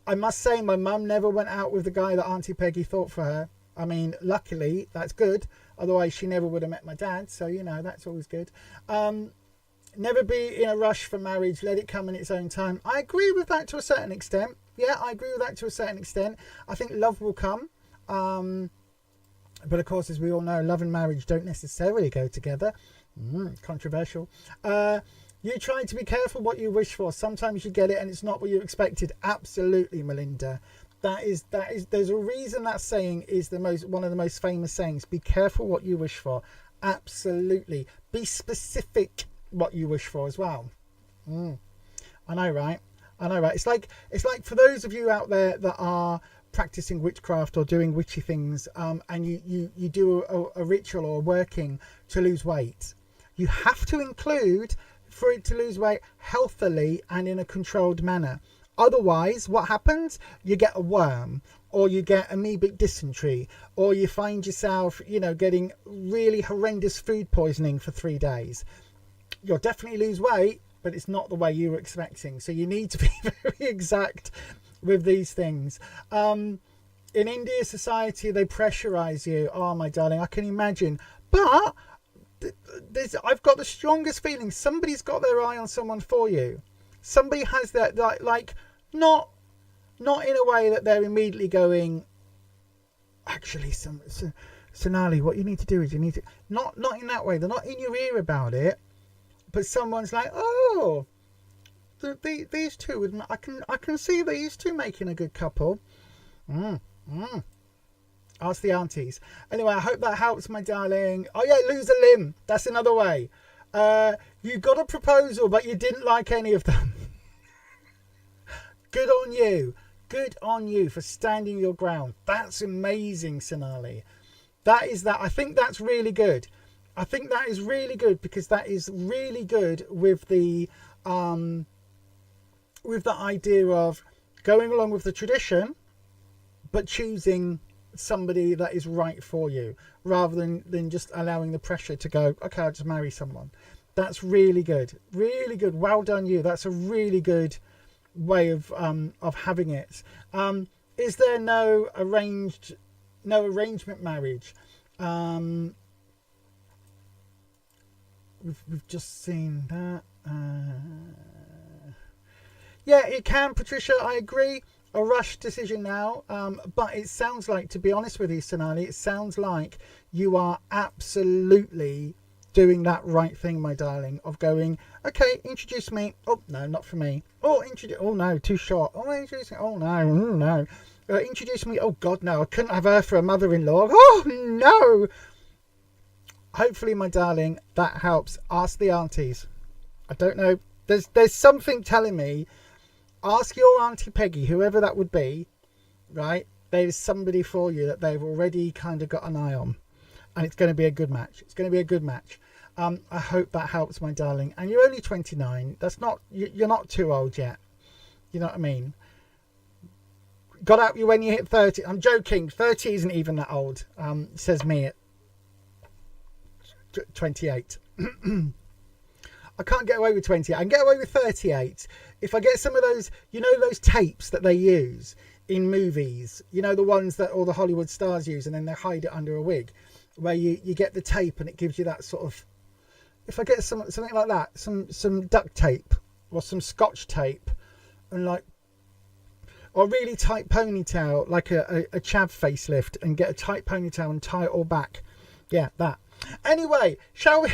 I must say, my mum never went out with the guy that Auntie Peggy thought for her. I mean, luckily, that's good. Otherwise, she never would have met my dad. So, you know, that's always good. Never be in a rush for marriage. Let it come in its own time. I agree with that to a certain extent. Yeah, I agree with that to a certain extent. I think love will come. But, of course, as we all know, love and marriage don't necessarily go together. Controversial. You try to be careful what you wish for. Sometimes you get it and it's not what you expected. Absolutely, Melinda. That is there's a reason that saying is one of the most famous sayings. Be careful what you wish for. Absolutely. Be specific what you wish for as well. I know, right? It's like for those of you out there that are practicing witchcraft or doing witchy things, and you do a ritual or working to lose weight, you have to include for it to lose weight healthily and in a controlled manner. Otherwise, what happens? You get a worm, or you get amoebic dysentery, or you find yourself, getting really horrendous food poisoning for 3 days. You'll definitely lose weight, but it's not the way you were expecting. So you need to be very exact with these things. In India society, they pressurize you. Oh, my darling, I can imagine. But I've got the strongest feeling somebody's got their eye on someone for you. Somebody has that, like not in a way that they're immediately going, actually, Sonali, what you need to do is not in that way. They're not in your ear about it, but someone's like, oh, these two, I can see these two making a good couple. Ask the aunties. Anyway, I hope that helps, my darling. Oh yeah, lose a limb. That's another way. You got a proposal, but you didn't like any of them. Good on you. Good on you for standing your ground. That's amazing, Sonali. I think that's really good. I think that is really good, because that is really good with the idea of going along with the tradition, but choosing somebody that is right for you, rather than just allowing the pressure to go, okay, I'll just marry someone. That's really good. Really good. Well done, you. That's a really good way of having it. Is there no arrangement marriage? We've just seen that. Yeah, it can, Patricia. I agree. A rush decision now, but it sounds like, to be honest with you, Sonali, it sounds like you are absolutely doing that right thing, my darling, of going, okay, introduce me. Oh no, not for me. Oh, oh no, too short. Oh, introduce me. Oh no. Introduce me. Oh God, no, I couldn't have her for a mother-in-law. Oh no. hopefully, my darling, that helps. Ask the aunties. I don't know. There's something telling me. Ask your Auntie Peggy, whoever that would be, right? There's somebody for you that they've already kind of got an eye on. And it's going to be a good match. It's going to be a good match. I hope that helps, my darling. And you're only 29. That's not, you're not too old yet. You know what I mean? Got out you when you hit 30. I'm joking. 30 isn't even that old. Says me at 28. I can't get away with 28. I can get away with 38. If I get some of those, you know, those tapes that they use in movies, you know, the ones that all the Hollywood stars use, and then they hide it under a wig, where you get the tape and it gives you that sort of, if I get something like that, some duct tape or some scotch tape, and like, or really tight ponytail, like a chav facelift, and get a tight ponytail and tie it all back. Yeah, that. Anyway, shall we?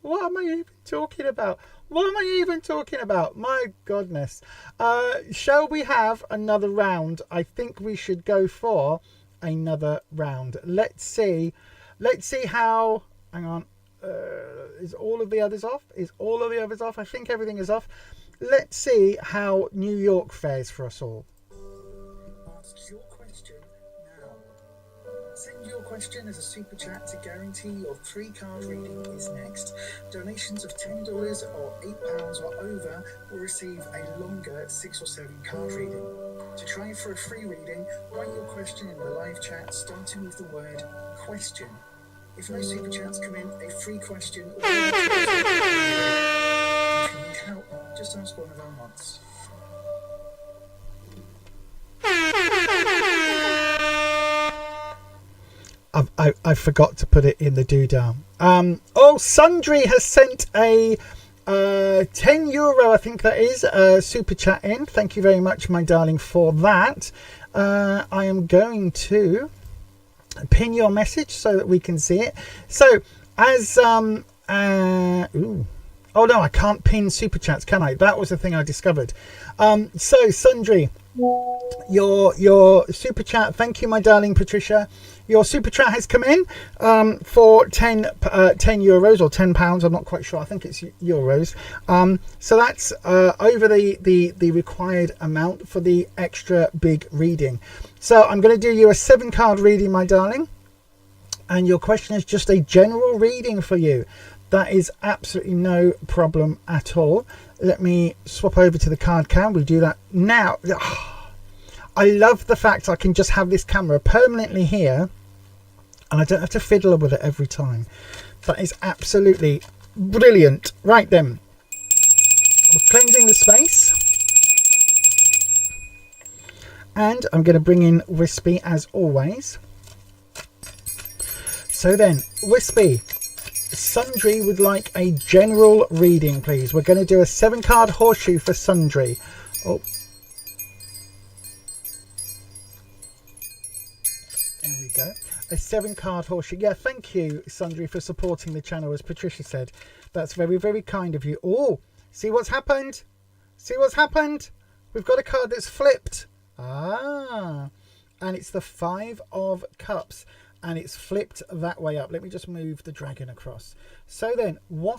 What am I even talking about? What am I even talking about? My goodness. Shall we have another round? I think we should go for another round. Let's see how, hang on, is all of the others off? Is all of the others off? I think everything is off. Let's see how New York fares for us all. Ask your question now. Send your question as a super chat to guarantee your free card reading is next. Donations of $10 or £8 or over will receive a longer 6 or 7 card reading. To try for a free reading, write your question in the live chat starting with the word question. If no super chats come in, a free question will be answered. If you need help, just ask one of our mods. I forgot to put it in the doodah. Sundry has sent a €10, I think that is, super chat in. Thank you very much, my darling, for that. I am going to pin your message so that we can see it. So as oh no, I can't pin super chats, can I? That was the thing I discovered. So Sundry, your super chat, thank you, my darling Patricia. Your super chat has come in for 10 euros or £10. I'm not quite sure. I think it's euros. So that's over the required amount for the extra big reading. So I'm going to do you a 7-card reading, my darling. And your question is just a general reading for you. That is absolutely no problem at all. Let me swap over to the card cam. We do that now. I love the fact I can just have this camera permanently here and I don't have to fiddle with it every time. That is absolutely brilliant. Right then, we're cleansing the space. And I'm going to bring in Wispy as always. So then, Wispy, Sundry would like a general reading, please. We're going to do a 7-card horseshoe for Sundry. Oh. There we go. A 7-card horseshoe. Yeah, thank you, Sundry, for supporting the channel, as Patricia said. That's very, very kind of you. Oh, see what's happened? See what's happened? We've got a card that's flipped. Ah, and it's the 5 of Cups. And it's flipped that way up. Let me just move the dragon across. So then, why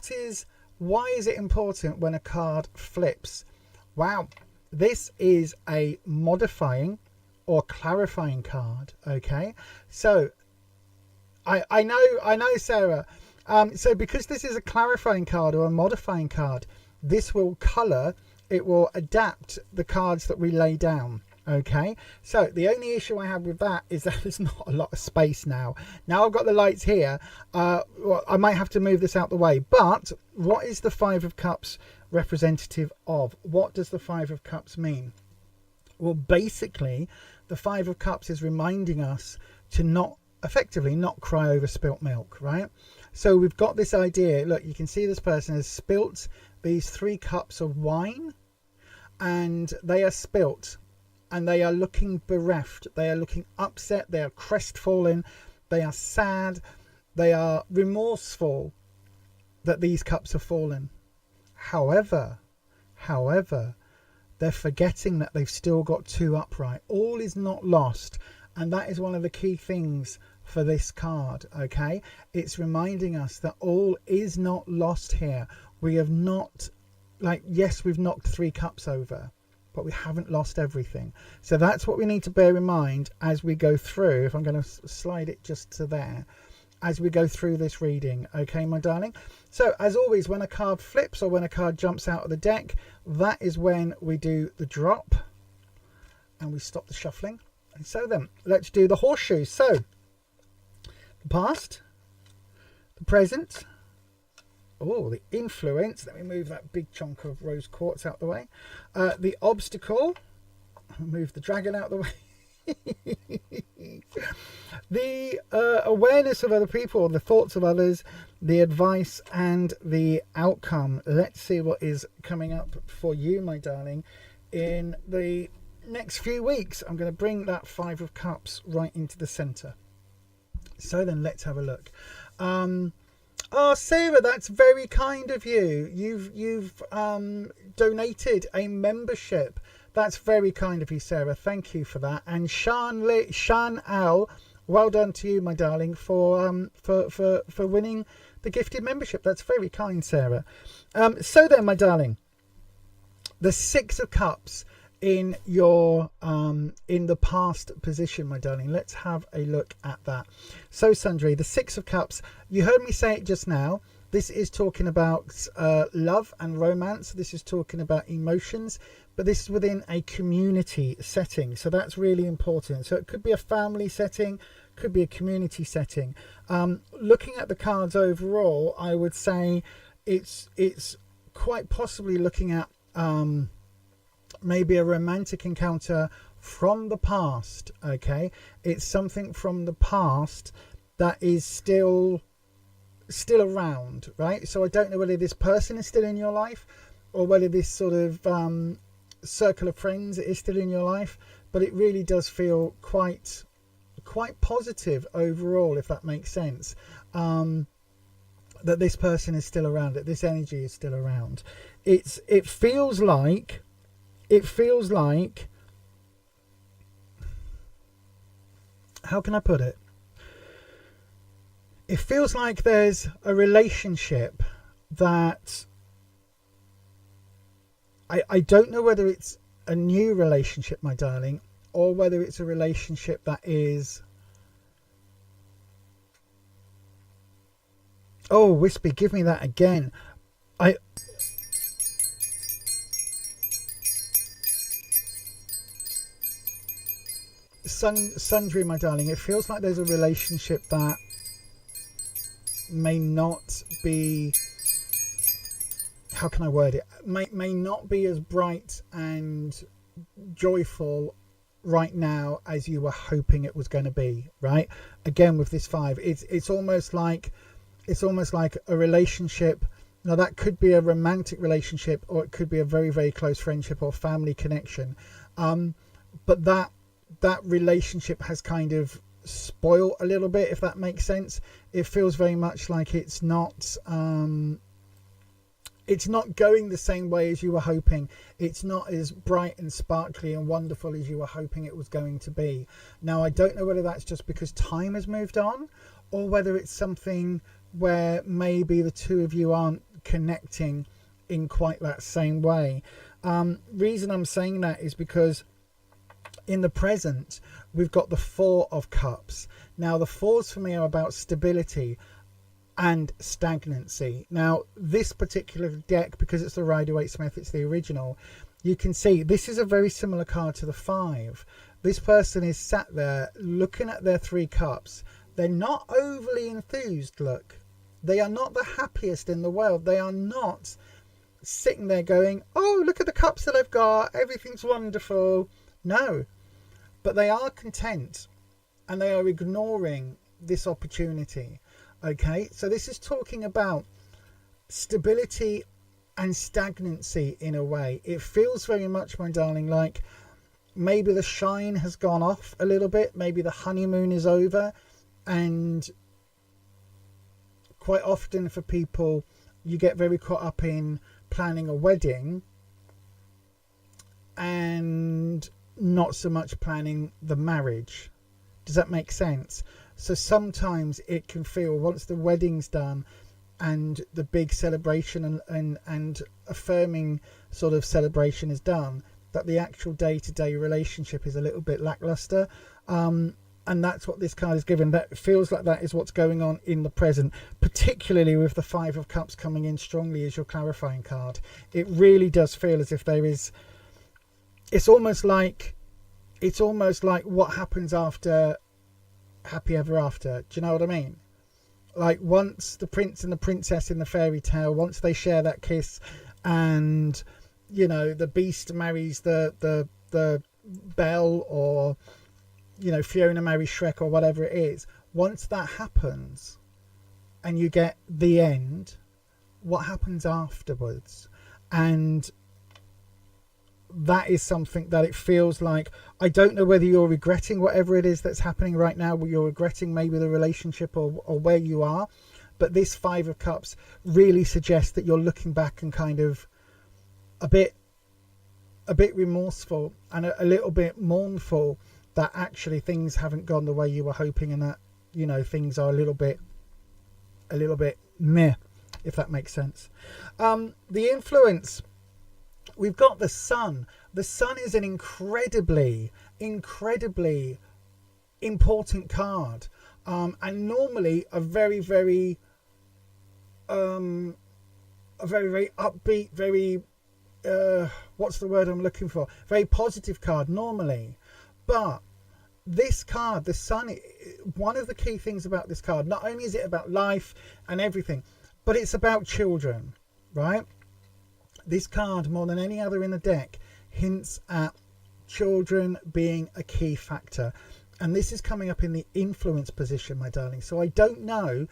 is it important when a card flips? Wow, this is a modifying or clarifying card. Okay, so I know, Sarah. So because this is a clarifying card or a modifying card, this will color. It will adapt the cards that we lay down. Okay, so the only issue I have with that is that there's not a lot of space now. Now I've got the lights here. Well, I might have to move this out the way. But what is the 5 of Cups representative of? What does the 5 of Cups mean? Well, basically, the 5 of Cups is reminding us to effectively not cry over spilt milk, right? So we've got this idea. Look, you can see this person has spilt these 3 cups of wine, and they are spilt. And they are looking bereft. They are looking upset. They are crestfallen. They are sad. They are remorseful that these cups have fallen. However, they're forgetting that they've still got 2 upright. All is not lost. And that is one of the key things for this card. Okay, it's reminding us that all is not lost here. We have not, like, yes, we've knocked 3 cups over, but we haven't lost everything. So that's what we need to bear in mind as we go through. If I'm going to slide it just to there, as we go through this reading. Okay, my darling. So as always, when a card flips or when a card jumps out of the deck, that is when we do the drop and we stop the shuffling. And so then let's do the horseshoe. So the past, the present, oh, the influence. Let me move that big chunk of rose quartz out the way. The obstacle. Move the dragon out the way. The awareness of other people, the thoughts of others, the advice, and the outcome. Let's see what is coming up for you, my darling, in the next few weeks. I'm going to bring that 5 of Cups right into the center. So then let's have a look. Oh, Sarah, that's very kind of you. You've donated a membership. That's very kind of you, Sarah. Thank you for that. And Shan Al, well done to you, my darling, for winning the gifted membership. That's very kind, Sarah. So then, my darling, the 6 of Cups in your in the past position, my darling. Let's have a look at that. So Sundry, the 6 of Cups, you heard me say it just now. This is talking about love and romance. This is talking about emotions, but this is within a community setting, so that's really important. So it could be a family setting, could be a community setting. Looking at the cards overall, I would say it's quite possibly looking at maybe a romantic encounter from the past. Okay, it's something from the past that is still around, right? So I don't know whether this person is still in your life or whether this sort of circle of friends is still in your life, but it really does feel quite positive overall, if that makes sense, that this person is still around, that this energy is still around. It feels like how can I put it? It feels like there's a relationship that I don't know whether it's a new relationship, my darling, or whether it's a relationship that is... Oh, Wispy, give me that again. Sundry, my darling, it feels like there's a relationship that may not be, how can I word it, may not be as bright and joyful right now as you were hoping it was going to be, right? Again, with this 5, it's almost like a relationship. Now that could be a romantic relationship, or it could be a very, very close friendship or family connection, but that relationship has kind of spoiled a little bit, if that makes sense. It feels very much like it's not going the same way as you were hoping. It's not as bright and sparkly and wonderful as you were hoping it was going to be. Now I don't know whether that's just because time has moved on, or whether it's something where maybe the two of you aren't connecting in quite that same way. Reason I'm saying that is because in the present we've got the 4 of Cups. Now the 4s for me are about stability and stagnancy. Now this particular deck, because it's the Rider-Waite-Smith, it's the original, you can see this is a very similar card to the 5. This person is sat there looking at their 3 cups. They're not overly enthused, look. They are not the happiest in the world. They are not sitting there going, oh, look at the cups that I've got, everything's wonderful. No, but they are content and they are ignoring this opportunity. Okay, so this is talking about stability and stagnancy in a way. It feels very much, my darling, like maybe the shine has gone off a little bit. Maybe the honeymoon is over, and quite often for people, you get very caught up in planning a wedding and not so much planning the marriage. Does that make sense? So sometimes it can feel, once the wedding's done and the big celebration and affirming sort of celebration is done, that the actual day-to-day relationship is a little bit lackluster. And that's what this card is given. That feels like that is what's going on in the present, particularly with the Five of Cups coming in strongly as your clarifying card. It really does feel as if there is, it's almost like what happens after Happy Ever After. Do you know what I mean? Like, once the prince and the princess in the fairy tale, once they share that kiss, and you know, the beast marries the Belle, or you know, Fiona marries Shrek, or whatever it is. Once that happens and you get the end, what happens afterwards? And that is something that it feels like, I don't know whether you're regretting whatever it is that's happening right now, where you're regretting maybe the relationship or where you are, but this Five of Cups really suggests that you're looking back and kind of a bit remorseful and a little bit mournful that actually things haven't gone the way you were hoping, and that, you know, things are a little bit meh, if that makes sense. The influence, we've got the Sun. The Sun is an incredibly important card, and normally a very upbeat, very what's the word I'm looking for, very positive card normally. But this card, the Sun, one of the key things about this card, not only is it about life and everything, but it's about children, right? This card, more than any other in the deck, hints at children being a key factor. And this is coming up in the influence position, my darling. So I don't know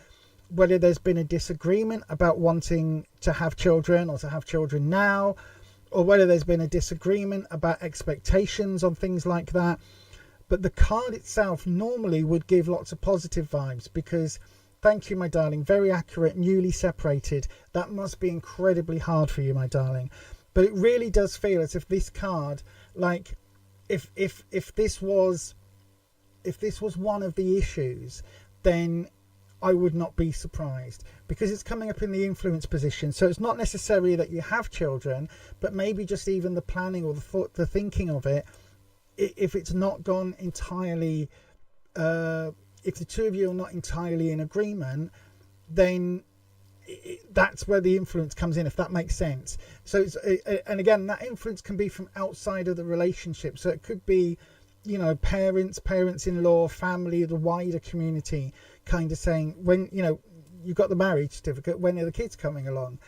whether there's been a disagreement about wanting to have children or to have children now, or whether there's been a disagreement about expectations on things like that. But the card itself normally would give lots of positive vibes, because, thank you, my darling, very accurate, newly separated. That must be incredibly hard for you, my darling. But it really does feel as if this card, like, if this was one of the issues, then I would not be surprised, because it's coming up in the influence position. So it's not necessarily that you have children, but maybe just even the planning or the thinking of it. If it's not gone entirely, if the two of you are not entirely in agreement, then that's where the influence comes in, if that makes sense. So and again, that influence can be from outside of the relationship. So it could be, you know, parents-in-law, family, the wider community, kind of saying, when, you know, you've got the marriage certificate, when are the kids coming along?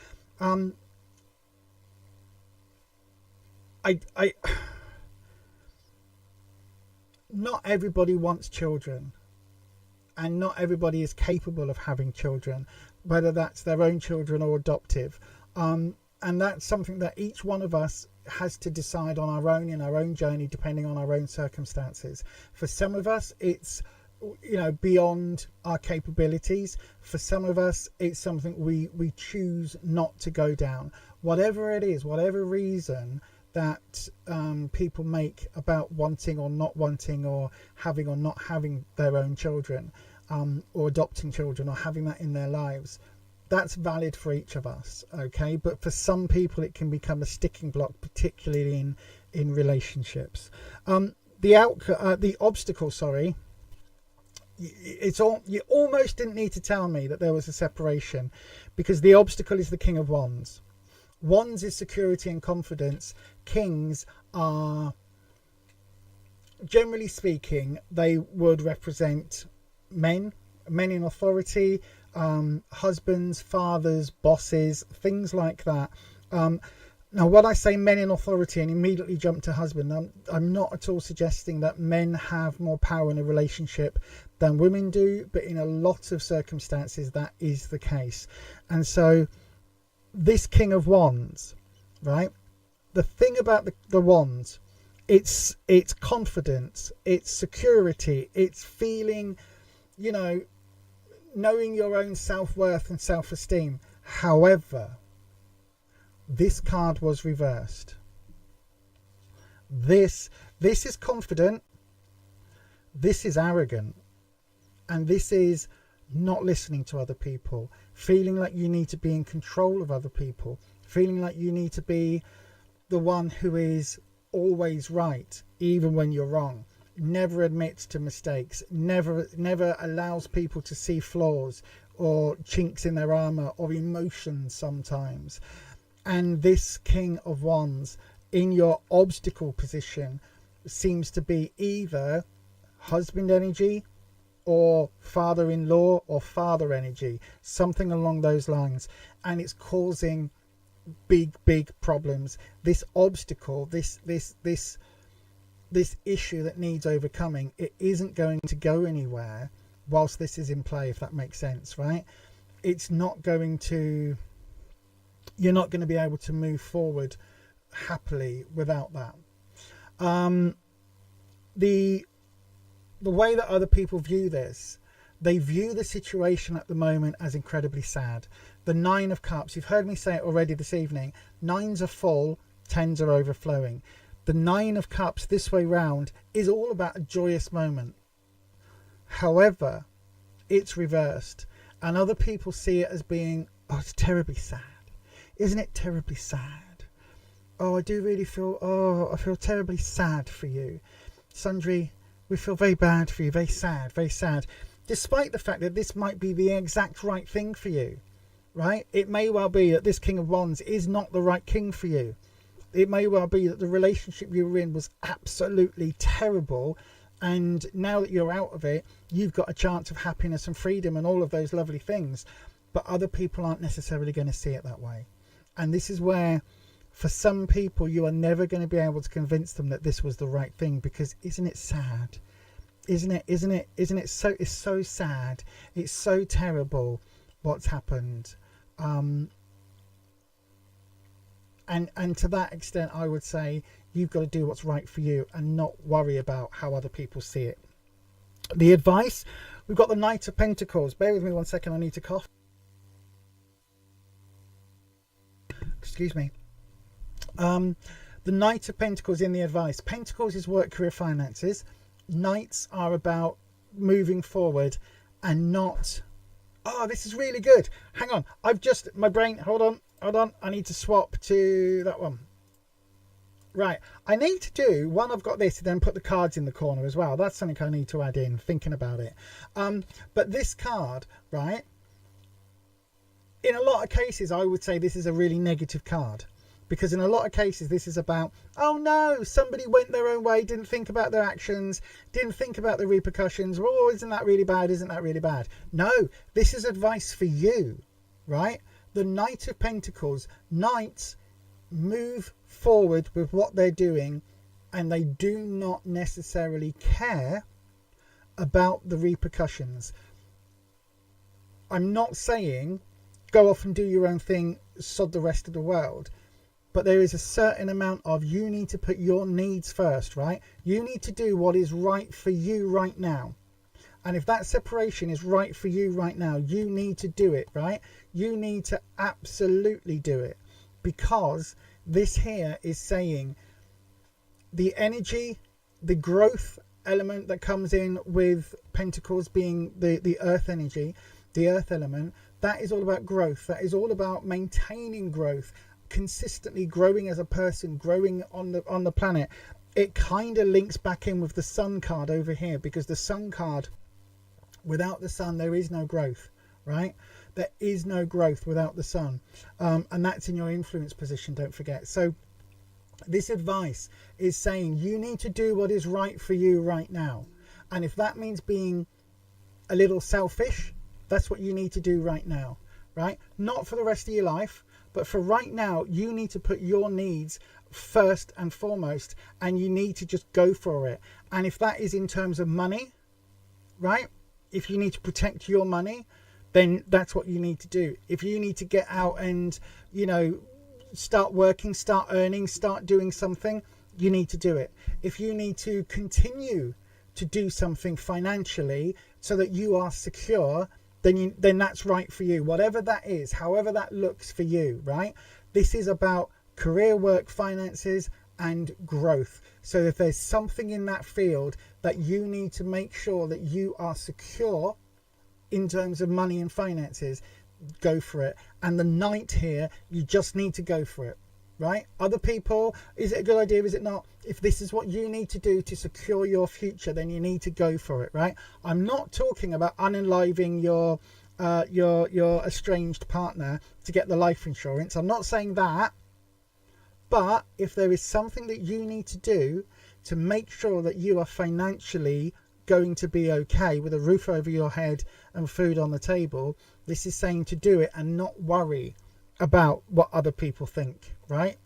Not everybody wants children, and not everybody is capable of having children, whether that's their own children or adoptive. And that's something that each one of us has to decide on our own, in our own journey, depending on our own circumstances. For some of us, it's, you know, beyond our capabilities. For some of us, it's something we choose not to go down. Whatever it is, whatever reason that people make about wanting or not wanting, or having or not having their own children, or adopting children, or having that in their lives, that's valid for each of us, okay? But for some people, it can become a sticking block, particularly in relationships. The obstacle, sorry, you almost didn't need to tell me that there was a separation, because the obstacle is the King of Wands. Wands is security and confidence. Kings are, generally speaking, they would represent men in authority, husbands, fathers, bosses, things like that. Now, when I say men in authority and immediately jump to husband, I'm not at all suggesting that men have more power in a relationship than women do, but in a lot of circumstances that is the case. And so this King of Wands, right? The thing about the Wands, it's confidence, it's security, it's feeling, you know, knowing your own self-worth and self-esteem. However, this card was reversed. This is confident. This is arrogant. And this is not listening to other people, feeling like you need to be in control of other people, feeling like you need to be the one who is always right, even when you're wrong, never admits to mistakes, never allows people to see flaws or chinks in their armor or emotions sometimes. And this King of Wands in your obstacle position seems to be either husband energy or father-in-law or father energy, something along those lines, and it's causing big problems. This obstacle, this issue that needs overcoming, it isn't going to go anywhere whilst this is in play, if that makes sense, right? It's not going to, you're not going to be able to move forward happily without that. The way that other people view this, they view the situation at the moment as incredibly sad. The 9 of Cups, you've heard me say it already this evening, 9s are full, 10s are overflowing. The 9 of Cups this way round is all about a joyous moment. However, it's reversed, and other people see it as being, oh, it's terribly sad. Isn't it terribly sad? Oh, I do really feel, I feel terribly sad for you. Sundry, we feel very bad for you, very sad, despite the fact that this might be the exact right thing for you, right? It may well be that this King of Wands is not the right king for you. It may well be that the relationship you were in was absolutely terrible, and now that you're out of it, you've got a chance of happiness and freedom and all of those lovely things, but other people aren't necessarily going to see it that way. And this is where, for some people, you are never going to be able to convince them that this was the right thing, because isn't it sad? Isn't it so, it's so sad. It's so terrible what's happened. And to that extent, I would say you've got to do what's right for you and not worry about how other people see it. The advice, we've got the Knight of Pentacles. Bear with me 1 second, I need to cough. Excuse me. The Knight of Pentacles in the advice. Pentacles is work, career, finances. Knights are about moving forward and not, oh, this is really good. Hang on. My brain, hold on. I need to swap to that one. Right. I need to do one. I've got this and then put the cards in the corner as well. That's something I need to add in, thinking about it. But this card, right, in a lot of cases, I would say this is a really negative card. Because in a lot of cases, this is about, oh no, somebody went their own way, didn't think about their actions, didn't think about the repercussions. Oh, isn't that really bad? Isn't that really bad? No, this is advice for you, right? The Knight of Pentacles. Knights move forward with what they're doing, and they do not necessarily care about the repercussions. I'm not saying go off and do your own thing, sod the rest of the world. But there is a certain amount of, you need to put your needs first, right? You need to do what is right for you right now. And if that separation is right for you right now, you need to do it, right? You need to absolutely do it. Because this here is saying the energy, the growth element that comes in with Pentacles being the earth energy, the earth element, that is all about growth. That is all about maintaining growth, consistently growing as a person, growing on the planet. It kind of links back in with the Sun card over here, because the Sun card, without the Sun there is no growth, right? There is no growth without the Sun, and that's in your influence position, don't forget. So this advice is saying you need to do what is right for you right now, and if that means being a little selfish, that's what you need to do right now, right? Not for the rest of your life, but for right now, you need to put your needs first and foremost, and you need to just go for it. And if that is in terms of money, right? If you need to protect your money, then that's what you need to do. If you need to get out and, you know, start working, start earning, start doing something, you need to do it. If you need to continue to do something financially so that you are secure, then that's right for you. Whatever that is, however that looks for you, right? This is about career, work, finances, and growth. So if there's something in that field that you need to make sure that you are secure in terms of money and finances, go for it. And the Knight here, you just need to go for it, right? Other people, is it a good idea, is it not? If this is what you need to do to secure your future, then you need to go for it, right? I'm not talking about unaliving your estranged partner to get the life insurance. I'm not saying that. But if there is something that you need to do to make sure that you are financially going to be okay with a roof over your head and food on the table, this is saying to do it and not worry about what other people think, right?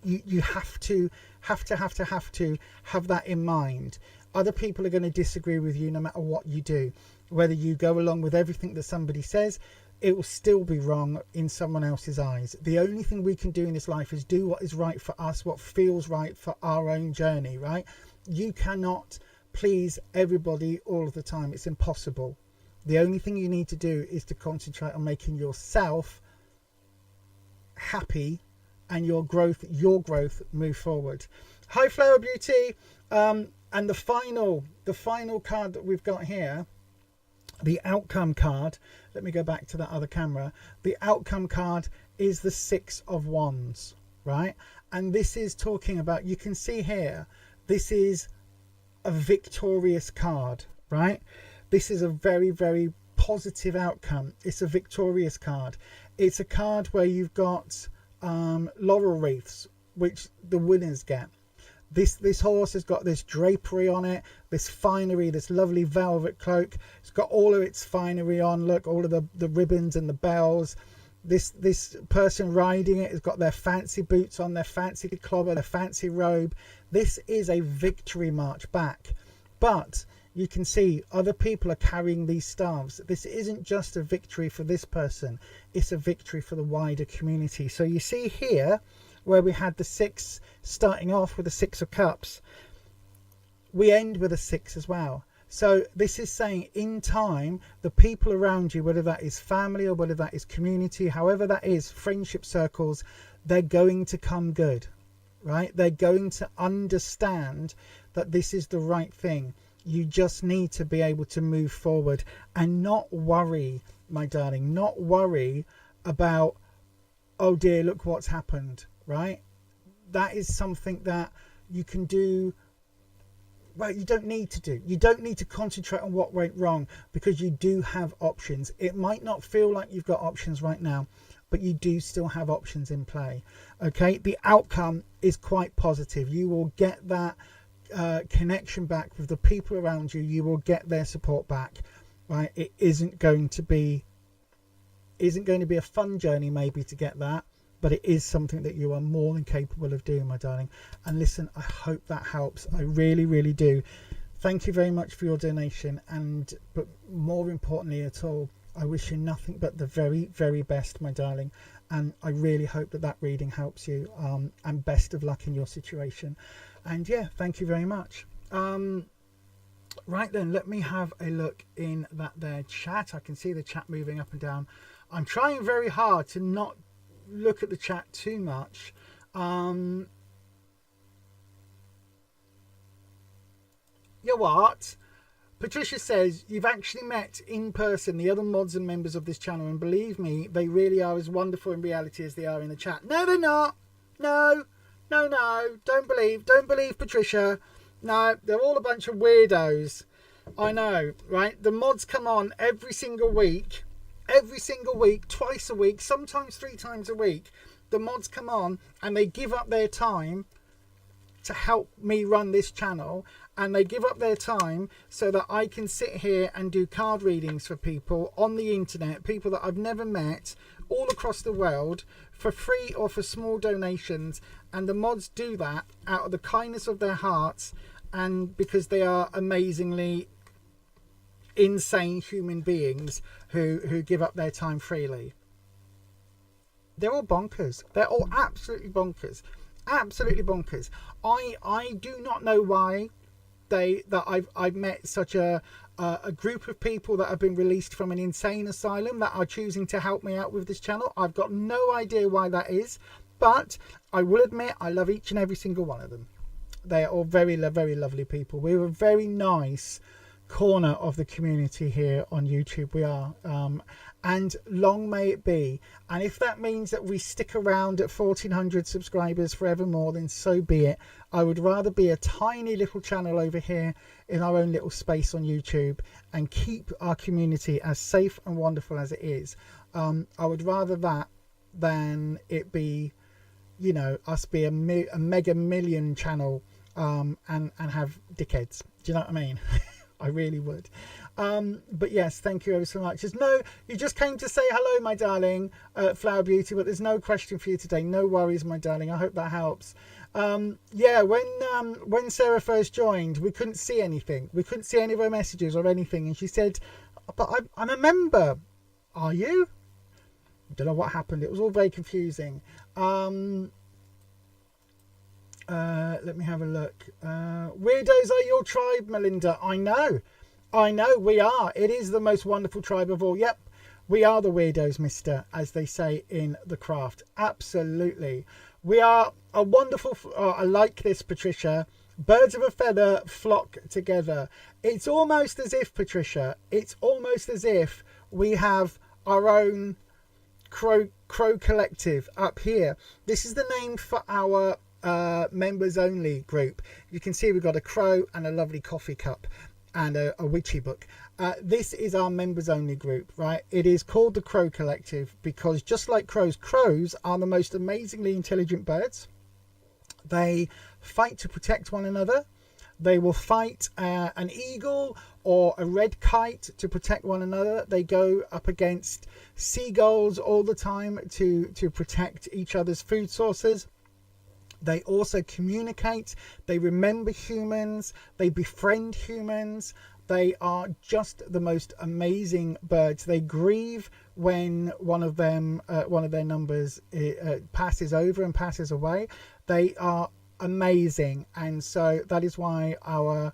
You have to have that in mind. Other people are going to disagree with you no matter what you do. Whether you go along with everything that somebody says, it will still be wrong in someone else's eyes. The only thing we can do in this life is do what is right for us, what feels right for our own journey, right? You cannot please everybody all of the time. It's impossible. The only thing you need to do is to concentrate on making yourself happy and your growth move forward. Hi Flower Beauty. And the final card that we've got here, the outcome card, let me go back to that other camera. The outcome card is the 6 of Wands, right? And this is talking about, you can see here, this is a victorious card, right? This is a very, very positive outcome. It's a victorious card. It's a card where you've got laurel wreaths, which the winners get. This horse has got this drapery on it, this finery, this lovely velvet cloak. It's got all of its finery on. Look, all of the ribbons and the bells. This person riding it has got their fancy boots on, their fancy clobber, their fancy robe. This is a victory march back. But you can see other people are carrying these staves. This isn't just a victory for this person. It's a victory for the wider community. So you see here, where we had the 6 starting off with the 6 of Cups, we end with a 6 as well. So this is saying in time, the people around you, whether that is family or whether that is community, however that is, friendship circles, they're going to come good, right? They're going to understand that this is the right thing. You just need to be able to move forward and not worry, my darling, not worry about, oh dear, look what's happened, right? That is something that you can do. Well, you don't need to do. You don't need to concentrate on what went wrong, because you do have options. It might not feel like you've got options right now, but you do still have options in play. Okay, the outcome is quite positive. You will get that connection back with the people around you. You will get their support back, right? It isn't going to be a fun journey maybe to get that, but it is something that you are more than capable of doing, my darling. And listen, I hope that helps. I really, really do. Thank you very much for your donation. But more importantly at all, I wish you nothing but the very, very best, my darling. And I really hope that reading helps you. And best of luck in your situation. And yeah, thank you very much. Right then, let me have a look in that there chat. I can see the chat moving up and down. I'm trying very hard to not look at the chat too much. You know what? Patricia says, you've actually met in person the other mods and members of this channel, and believe me, they really are as wonderful in reality as they are in the chat. No, they're not. No. Don't believe Patricia. No, they're all a bunch of weirdos. I know, right? The mods come on every single week, twice a week, sometimes 3 times a week. The mods come on and they give up their time to help me run this channel, and they give up their time so that I can sit here and do card readings for people on the internet, people that I've never met, all across the world, for free or for small donations. And the mods do that out of the kindness of their hearts, and because they are amazingly insane human beings who give up their time freely. They're all bonkers. They're all absolutely bonkers. I do not know why I've met such a group of people that have been released from an insane asylum that are choosing to help me out with this channel. I've got no idea why that is. but I will admit I love each and every single one of them. They are all very, very lovely people. We're a very nice corner of the community here on YouTube. We are, and long may it be. And if that means that we stick around at 1400 subscribers forevermore, then so be it. I would rather be a tiny little channel over here in our own little space on YouTube and keep our community as safe and wonderful as it is. I would rather that than it be, you know, us be a mega million channel and have dickheads. Do you know what I mean? I really would. But yes, thank you ever so much. No, you just came to say hello, my darling, Flower Beauty, but there's no question for you today. No worries, my darling. I hope that helps. Yeah, when Sarah first joined, we couldn't see anything. We couldn't see any of her messages or anything. And she said, but I'm a member. Are you? Don't know what happened. It was all very confusing. Let me have a look. Weirdos are your tribe, Melinda. I know we are. It is the most wonderful tribe of all. Yep, we are the weirdos, mister, as they say in the craft. Absolutely. We are a wonderful, I like this, Patricia. Birds of a feather flock together. It's almost as if, Patricia, it's almost as if we have our own crow collective up here. This is the name for our members only group. You can see we've got a crow and a lovely coffee cup and a witchy book. This is our members only group, right? It is called the Crow Collective because just like crows are the most amazingly intelligent birds. They fight to protect one another. They will fight an eagle or a red kite to protect one another. They go up against seagulls all the time to protect each other's food sources. They also communicate. They remember humans. They befriend humans. They are just the most amazing birds. They grieve when one of their numbers passes over and passes away. They are amazing, and so that is why our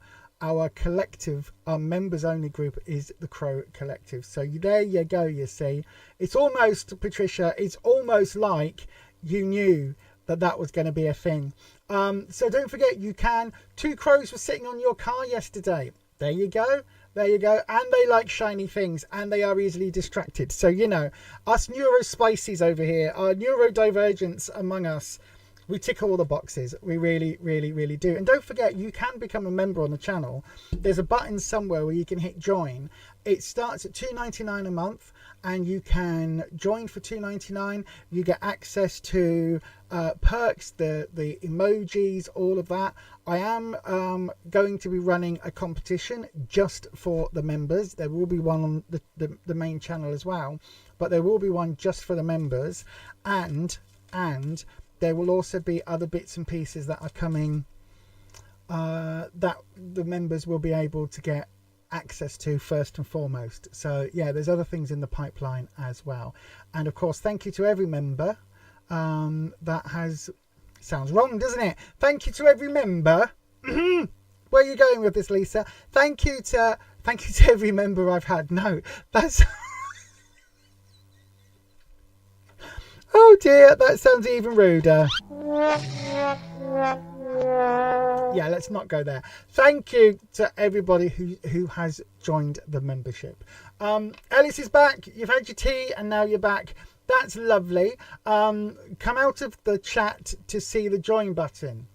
collective, our members only group, is the Crow Collective. So there you go. You see, it's almost, Patricia, it's almost like you knew that was going to be a thing. So don't forget, you can. 2 crows were sitting on your car yesterday. There you go. There you go. And they like shiny things, and they are easily distracted. So, you know, us neurospices over here, our neurodivergence among us, we tick all the boxes. We really, really, really do. And don't forget, you can become a member on the channel. There's a button somewhere where you can hit join. It starts at $2.99 a month, and you can join for $2.99. You get access to perks, the emojis, all of that. I am going to be running a competition just for the members. There will be one on the main channel as well, but there will be one just for the members, and there will also be other bits and pieces that are coming that the members will be able to get access to first and foremost. So yeah, there's other things in the pipeline as well. And of course, thank you to every member that has, sounds wrong, doesn't it? Thank you to every member. Where are you going with this, Lisa? Thank you to every member I've had. No, that's oh dear, that sounds even ruder. Yeah, let's not go there. Thank you to everybody who has joined the membership. Alice is back. You've had your tea and now you're back. That's lovely. Come out of the chat to see the join button.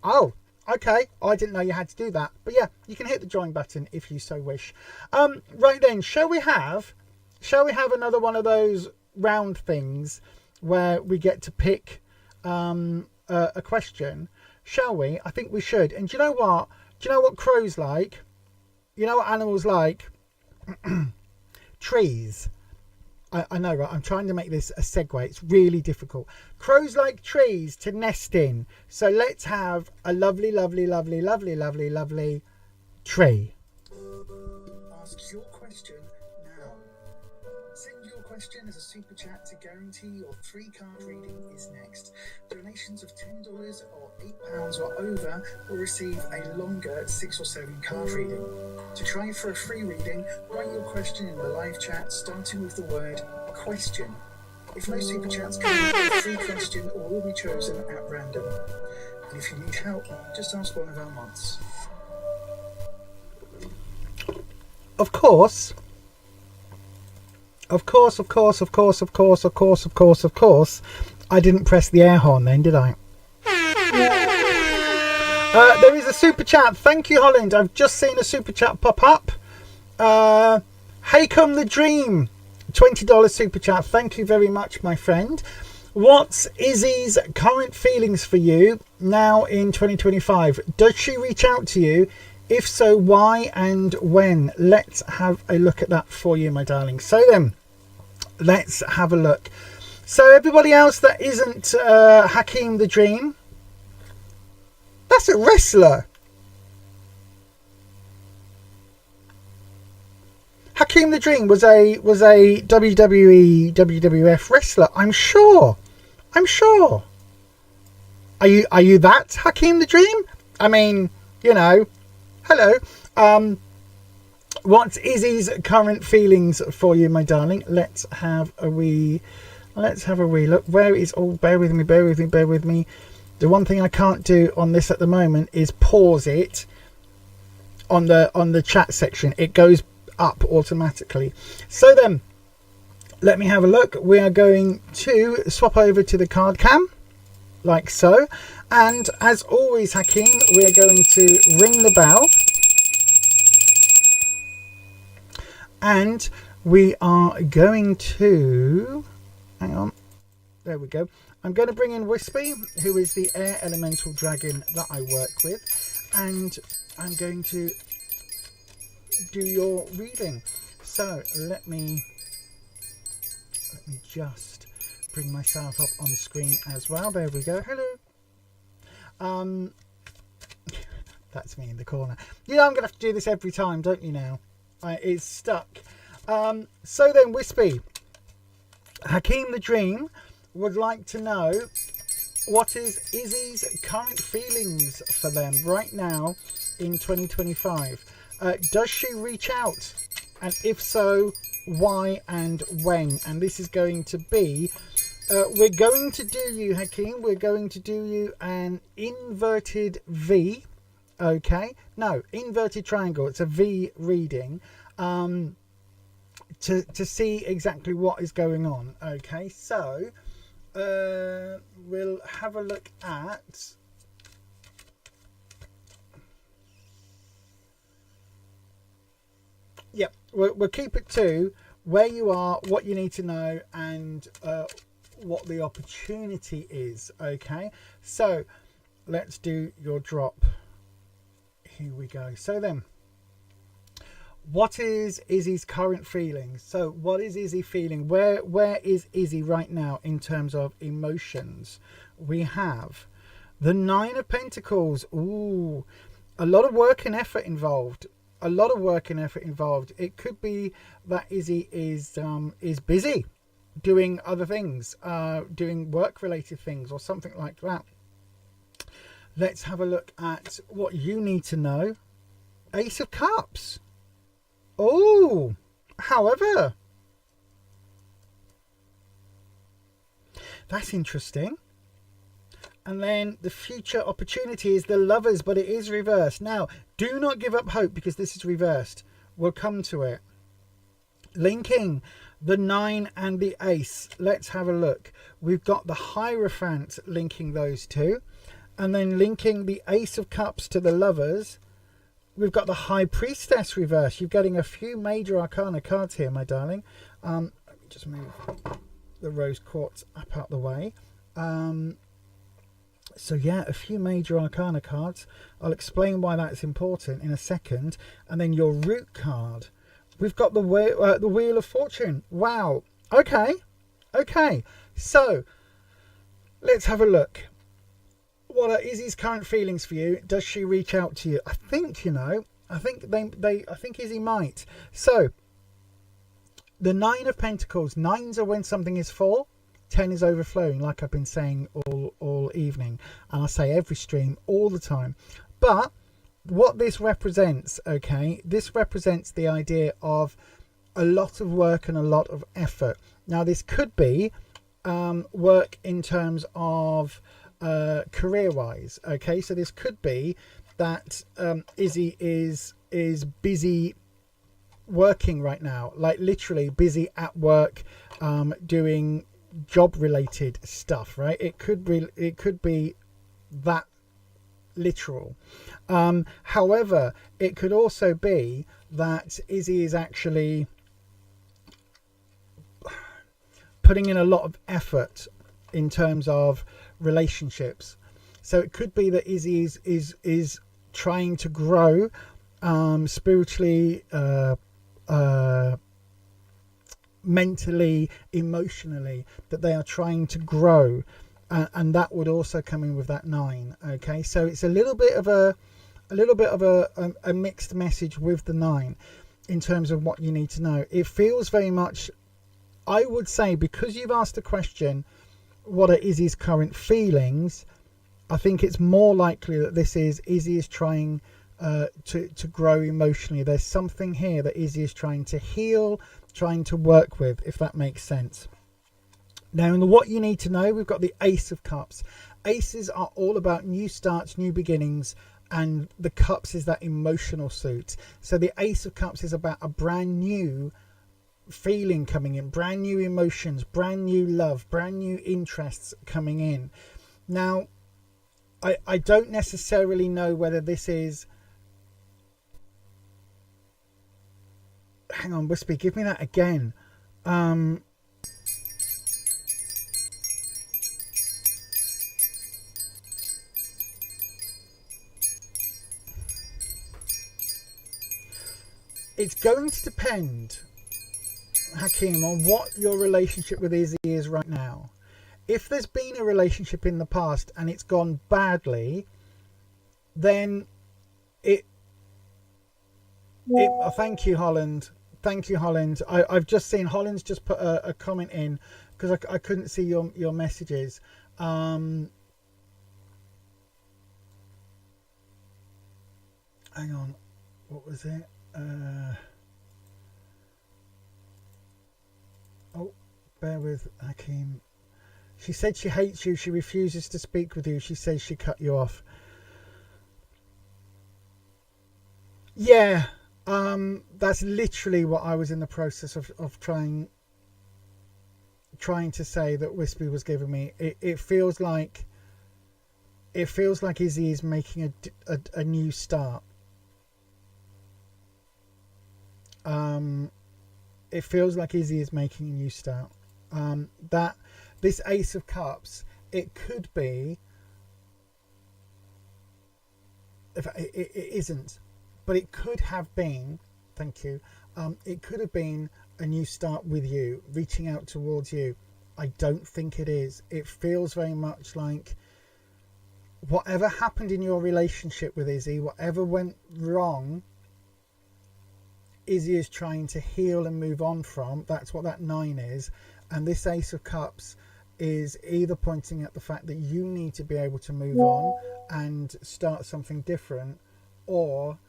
Oh, okay. I didn't know you had to do that. But yeah, you can hit the join button if you so wish. Right then, shall we have another one of those round things where we get to pick a question? Shall we? I think we should. And do you know what? Do you know what crows like? You know what animals like? Trees. I know, right? I'm trying to make this a segue. It's really difficult. Crows like trees to nest in. So let's have a lovely, lovely, lovely, lovely, lovely, lovely tree. Ask your question now. Send your question as a super chat to guarantee your free card reading is next. Donations of $10 or £8 or over will receive a longer 6 or 7 card reading. To try for a free reading, write your question in the live chat starting with the word question. If no super chats come in, a free question will be chosen at random. And if you need help, just ask one of our mods. Of course, I didn't press the air horn then, did I? There is a super chat. Thank you, Holland. I've just seen a super chat pop up. Hey, come the dream. $20 super chat. Thank you very much, my friend. What's Izzy's current feelings for you now in 2025? Does she reach out to you? If so, why and when? Let's have a look at that for you, my darling. So then, let's have a look. So everybody else that isn't Hakeem the Dream, that's a wrestler. Hakeem the Dream was a WWE, WWF wrestler. I'm sure. Are you that Hakeem the Dream? I mean, you know. Hello. What's Izzy's current feelings for you, my darling? Let's have a wee look. Where is bear with me. The one thing I can't do on this at the moment is pause it on the chat section. It goes up automatically. So then, let me have a look. We are going to swap over to the card cam, like so. And as always, Hakeem, we are going to ring the bell. And we are going to... Hang on. There we go. I'm going to bring in Wispy, who is the air elemental dragon that I work with. And I'm going to do your reading. So let me just bring myself up on screen as well. There we go. Hello. That's me in the corner. You know I'm going to have to do this every time, don't you now? It's stuck. So then, Wispy, Hakeem the Dream would like to know what is Izzy's current feelings for them right now in 2025. Does she reach out? And if so, why and when? And this is going to be... we're going to do you, Hakeem. We're going to do you an inverted V. Okay. No, inverted triangle. It's a V reading. To see exactly what is going on. Okay. So, we'll have a look at... Yep. We'll keep it to where you are, what you need to know, and... what the opportunity is. Okay, so let's do your drop. Here we go. So then, what is Izzy's current feelings? So what is Izzy feeling? Where is Izzy right now in terms of emotions? We have the 9 of Pentacles. Ooh, a lot of work and effort involved. It could be that Izzy is busy doing other things, doing work related things or something like that. Let's have a look at what you need to know. Ace of Cups. Oh, however, that's interesting. And then the future opportunity is the Lovers, but it is reversed. Now, do not give up hope because this is reversed. We'll come to it. Linking the 9 and the Ace. Let's have a look. We've got the Hierophant linking those two. And then linking the Ace of Cups to the Lovers. We've got the High Priestess reverse. You're getting a few major arcana cards here, my darling. Let me just move the rose quartz up out the way. So yeah, a few major arcana cards. I'll explain why that's important in a second. And then your root card. We've got the Wheel of Fortune. Wow. Okay. So let's have a look. What are Izzy's current feelings for you? Does she reach out to you? I think, I think Izzy might. So the 9 of Pentacles. 9s are when something is full. 10 is overflowing, like I've been saying all evening. And I say every stream all the time. But what this represents, okay, this represents the idea of a lot of work and a lot of effort. Now, this could be work in terms of career-wise. Okay, so this could be that Izzy is busy working right now, like literally busy at work, doing job-related stuff. Right? It could be that literal. However, it could also be that Izzy is actually putting in a lot of effort in terms of relationships. So it could be that Izzy is trying to grow spiritually, mentally, emotionally, that they are trying to grow, and that would also come in with that 9. Okay, so it's a little bit of a mixed message with the 9 in terms of what you need to know. It feels very much, I would say, because you've asked the question, what are Izzy's current feelings? I think it's more likely that this is Izzy is trying to grow emotionally. There's something here that Izzy is trying to heal, trying to work with, if that makes sense. Now, in the what you need to know, we've got the Ace of Cups. Aces are all about new starts, new beginnings, and the Cups is that emotional suit. So the Ace of Cups is about a brand new feeling coming in, brand new emotions, brand new love, brand new interests coming in. Now, I don't necessarily know whether this is... Hang on, Wispy, give me that again. It's going to depend, Hakeem, on what your relationship with Izzy is right now. If there's been a relationship in the past and it's gone badly, then thank you, Holland. Thank you, Holland. I've just seen Holland's just put a comment in because I couldn't see your messages. Hang on, what was it? Oh, bear with Hakeem. She said she hates you. She refuses to speak with you. She says she cut you off. Yeah, that's literally what I was in the process of trying to say that Wispy was giving me. It feels like Izzy is making a new start. It feels like Izzy is making a new start. That this Ace of Cups, it could be, if it isn't, but it could have been, thank you, it could have been a new start with you, reaching out towards you. I don't think it is. It feels very much like whatever happened in your relationship with Izzy, whatever went wrong, Izzy is trying to heal and move on from. That's what that 9 is. And this Ace of Cups is either pointing at the fact that you need to be able to move on and start something different, or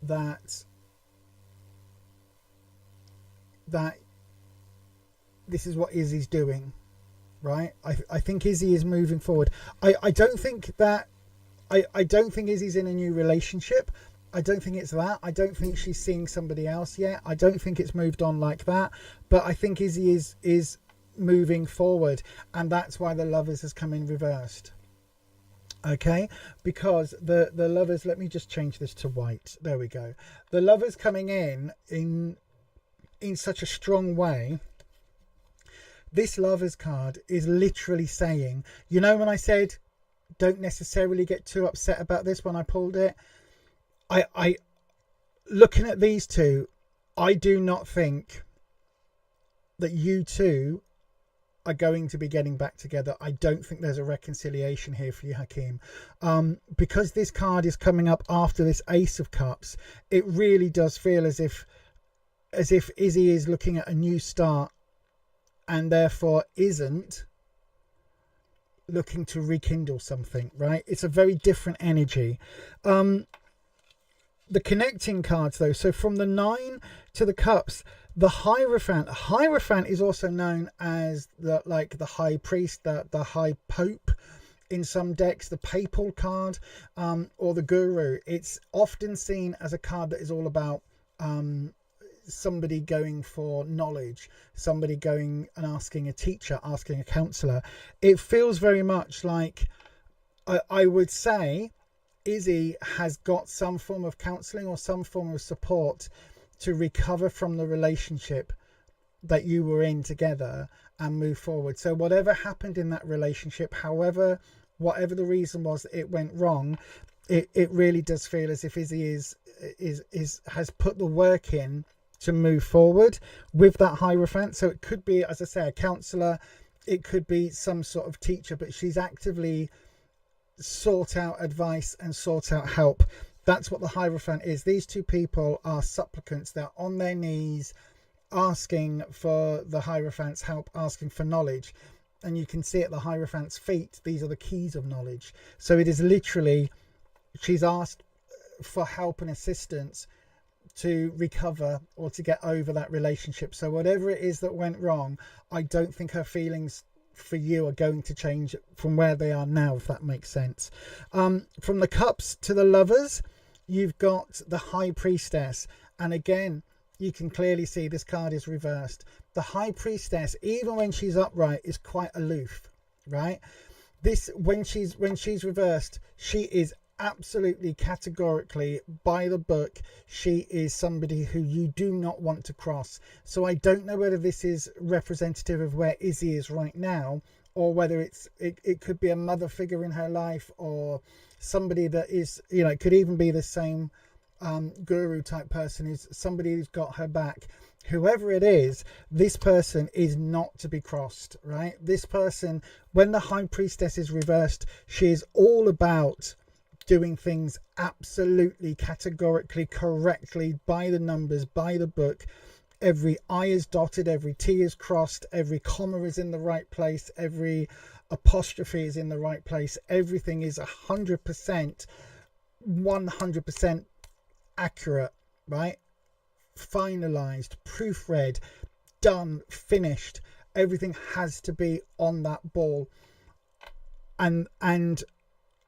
that this is what Izzy's doing, right? I think Izzy is moving forward. I don't think Izzy's in a new relationship. I don't think it's that. I don't think she's seeing somebody else yet. I don't think it's moved on like that. But I think Izzy is moving forward, and that's why the Lovers has come in reversed. Okay, because the Lovers, let me just change this to white. There we go. The Lovers coming in such a strong way. This Lovers card is literally saying, you know, when I said don't necessarily get too upset about this when I pulled it, I looking at these two, I do not think that you two are going to be getting back together. I don't think there's a reconciliation here for you, Hakeem. Because this card is coming up after this Ace of Cups, it really does feel as if Izzy is looking at a new start and therefore isn't looking to rekindle something, right? It's a very different energy. The connecting cards though, so from the 9 to the Cups, The Hierophant is also known as the high priest, the high pope in some decks, the papal card, or the guru. It's often seen as a card that is all about somebody going for knowledge, somebody going and asking a teacher, asking a counselor. It feels very much like, I would say, Izzy has got some form of counseling or some form of support to recover from the relationship that you were in together and move forward. So whatever happened in that relationship, whatever the reason was that it went wrong, it really does feel as if Izzy has put the work in to move forward with that Hierophant. So it could be, as I say, a counselor, it could be some sort of teacher, but she's actively sought out advice and sought out help. That's what the Hierophant is. These two people are supplicants. They're on their knees asking for the Hierophant's help, asking for knowledge. And you can see at the Hierophant's feet, these are the keys of knowledge. So it is literally, she's asked for help and assistance to recover or to get over that relationship. So whatever it is that went wrong, I don't think her feelings for you are going to change from where they are now, if that makes sense. From the Cups to the Lovers, you've got the High Priestess, and again you can clearly see this card is reversed. The High Priestess, even when she's upright, is quite aloof, right? This, when she's reversed, she is absolutely categorically by the book. She is somebody who you do not want to cross. So I don't know whether this is representative of where Izzy is right now, or whether it could be a mother figure in her life, or somebody that is, you know, it could even be the same guru type person, who's somebody who's got her back. Whoever it is, this person is not to be crossed, right? This person, when the High Priestess is reversed, she is all about doing things absolutely categorically correctly, by the numbers, by the book. Every I is dotted, every T is crossed, every comma is in the right place, every apostrophe is in the right place. Everything is 100% accurate, right? Finalized, proofread, done, finished. Everything has to be on that ball. And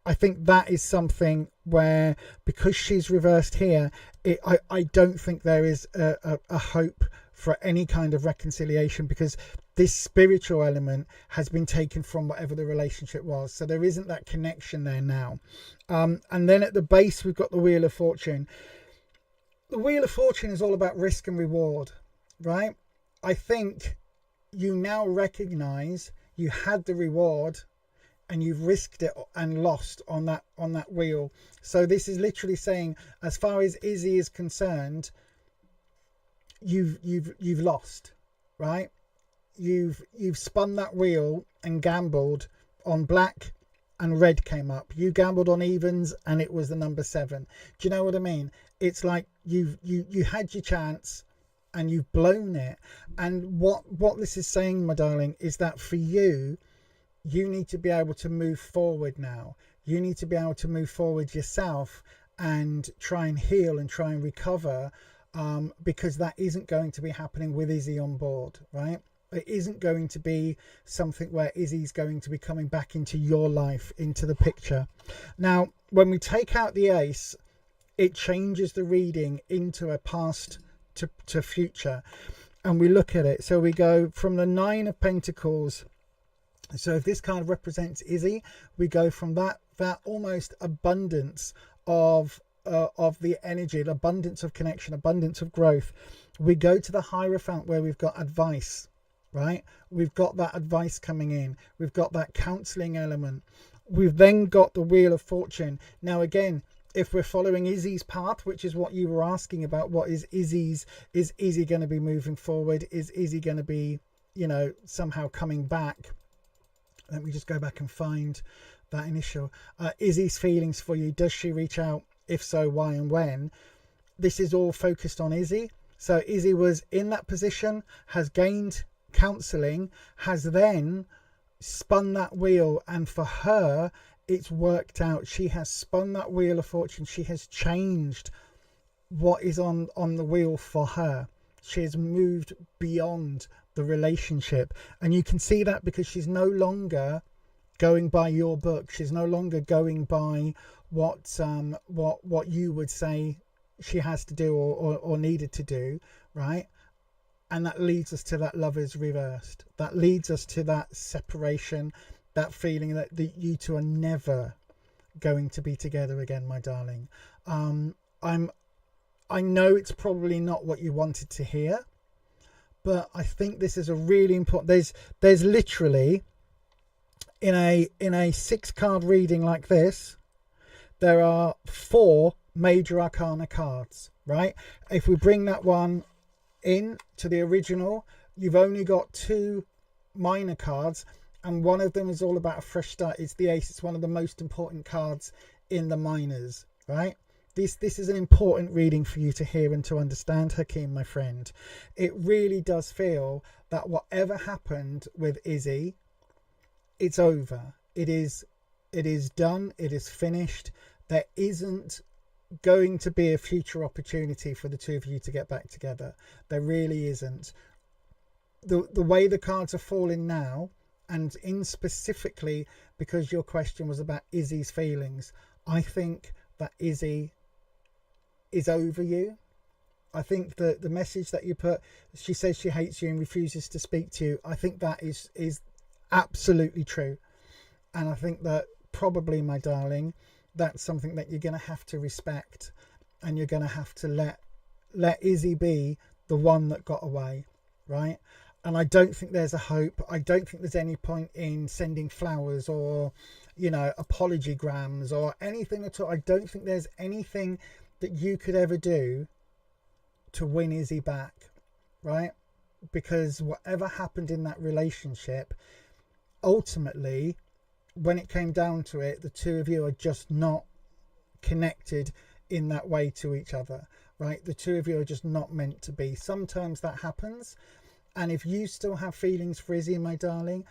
I think that is something where, because she's reversed here, I don't think there is a hope for any kind of reconciliation, because this spiritual element has been taken from whatever the relationship was. So there isn't that connection there now. And then at the base, we've got the Wheel of Fortune. The Wheel of Fortune is all about risk and reward, right? I think you now recognize you had the reward and you've risked it and lost on that wheel. So this is literally saying, as far as Izzy is concerned, you've lost, right? You've spun that wheel and gambled on black, and red came up. You gambled on evens and it was the number 7. Do you know what I mean? It's like you had your chance and you've blown it. And what this is saying, my darling, is that for you, you need to be able to move forward now. You need to be able to move forward yourself and try and heal and try and recover, because that isn't going to be happening with Izzy on board, right? It isn't going to be something where Izzy's going to be coming back into your life, into the picture. Now, when we take out the ace, it changes the reading into a past to future. And we look at it. So we go from the 9 of Pentacles. So if this card represents Izzy, we go from that almost abundance of the energy, the abundance of connection, abundance of growth. We go to the Hierophant, where we've got advice, right? We've got that advice coming in. We've got that counseling element. We've then got the Wheel of Fortune. Now, again, if we're following Izzy's path, which is what you were asking about, what is Izzy going to be moving forward? Is Izzy going to be, you know, somehow coming back? Let me just go back and find that initial. Izzy's feelings for you. Does she reach out? If so, why and when? This is all focused on Izzy. So Izzy was in that position, has gained counseling, has then spun that wheel, and for her, it's worked out. She has spun that Wheel of Fortune. She has changed what is on the wheel for her. She has moved beyond the relationship, and you can see that because she's no longer going by your book. She's no longer going by what you would say she has to do or needed to do, right? And that leads us to that love is reversed. That leads us to that separation, that feeling that you two are never going to be together again, my darling. I know it's probably not what you wanted to hear, but I think this is a really important. There's literally in a 6-card reading like this, there are 4 major arcana cards, right? If we bring that one in to the original, you've only got 2 minor cards, and one of them is all about a fresh start. It's the ace. It's one of the most important cards in the minors, right? This is an important reading for you to hear and to understand, Hakeem, my friend. It really does feel that whatever happened with Izzy, it's over. It is done. It is finished. There isn't going to be a future opportunity for the two of you to get back together. There really isn't. The way the cards are falling now, and in specifically because your question was about Izzy's feelings, I think that Izzy is over you. I think that the message that you put, she says she hates you and refuses to speak to you, I think that is absolutely true. And I think that probably, my darling, that's something that you're going to have to respect, and you're going to have to let Izzy be the one that got away, right? And I don't think there's a hope. I don't think there's any point in sending flowers or, apology-grams or anything at all. I don't think there's anything that you could ever do to win Izzy back, right? Because whatever happened in that relationship, ultimately, when it came down to it, the two of you are just not connected in that way to each other, right? The two of you are just not meant to be. Sometimes that happens. And if you still have feelings for Izzy, my darling,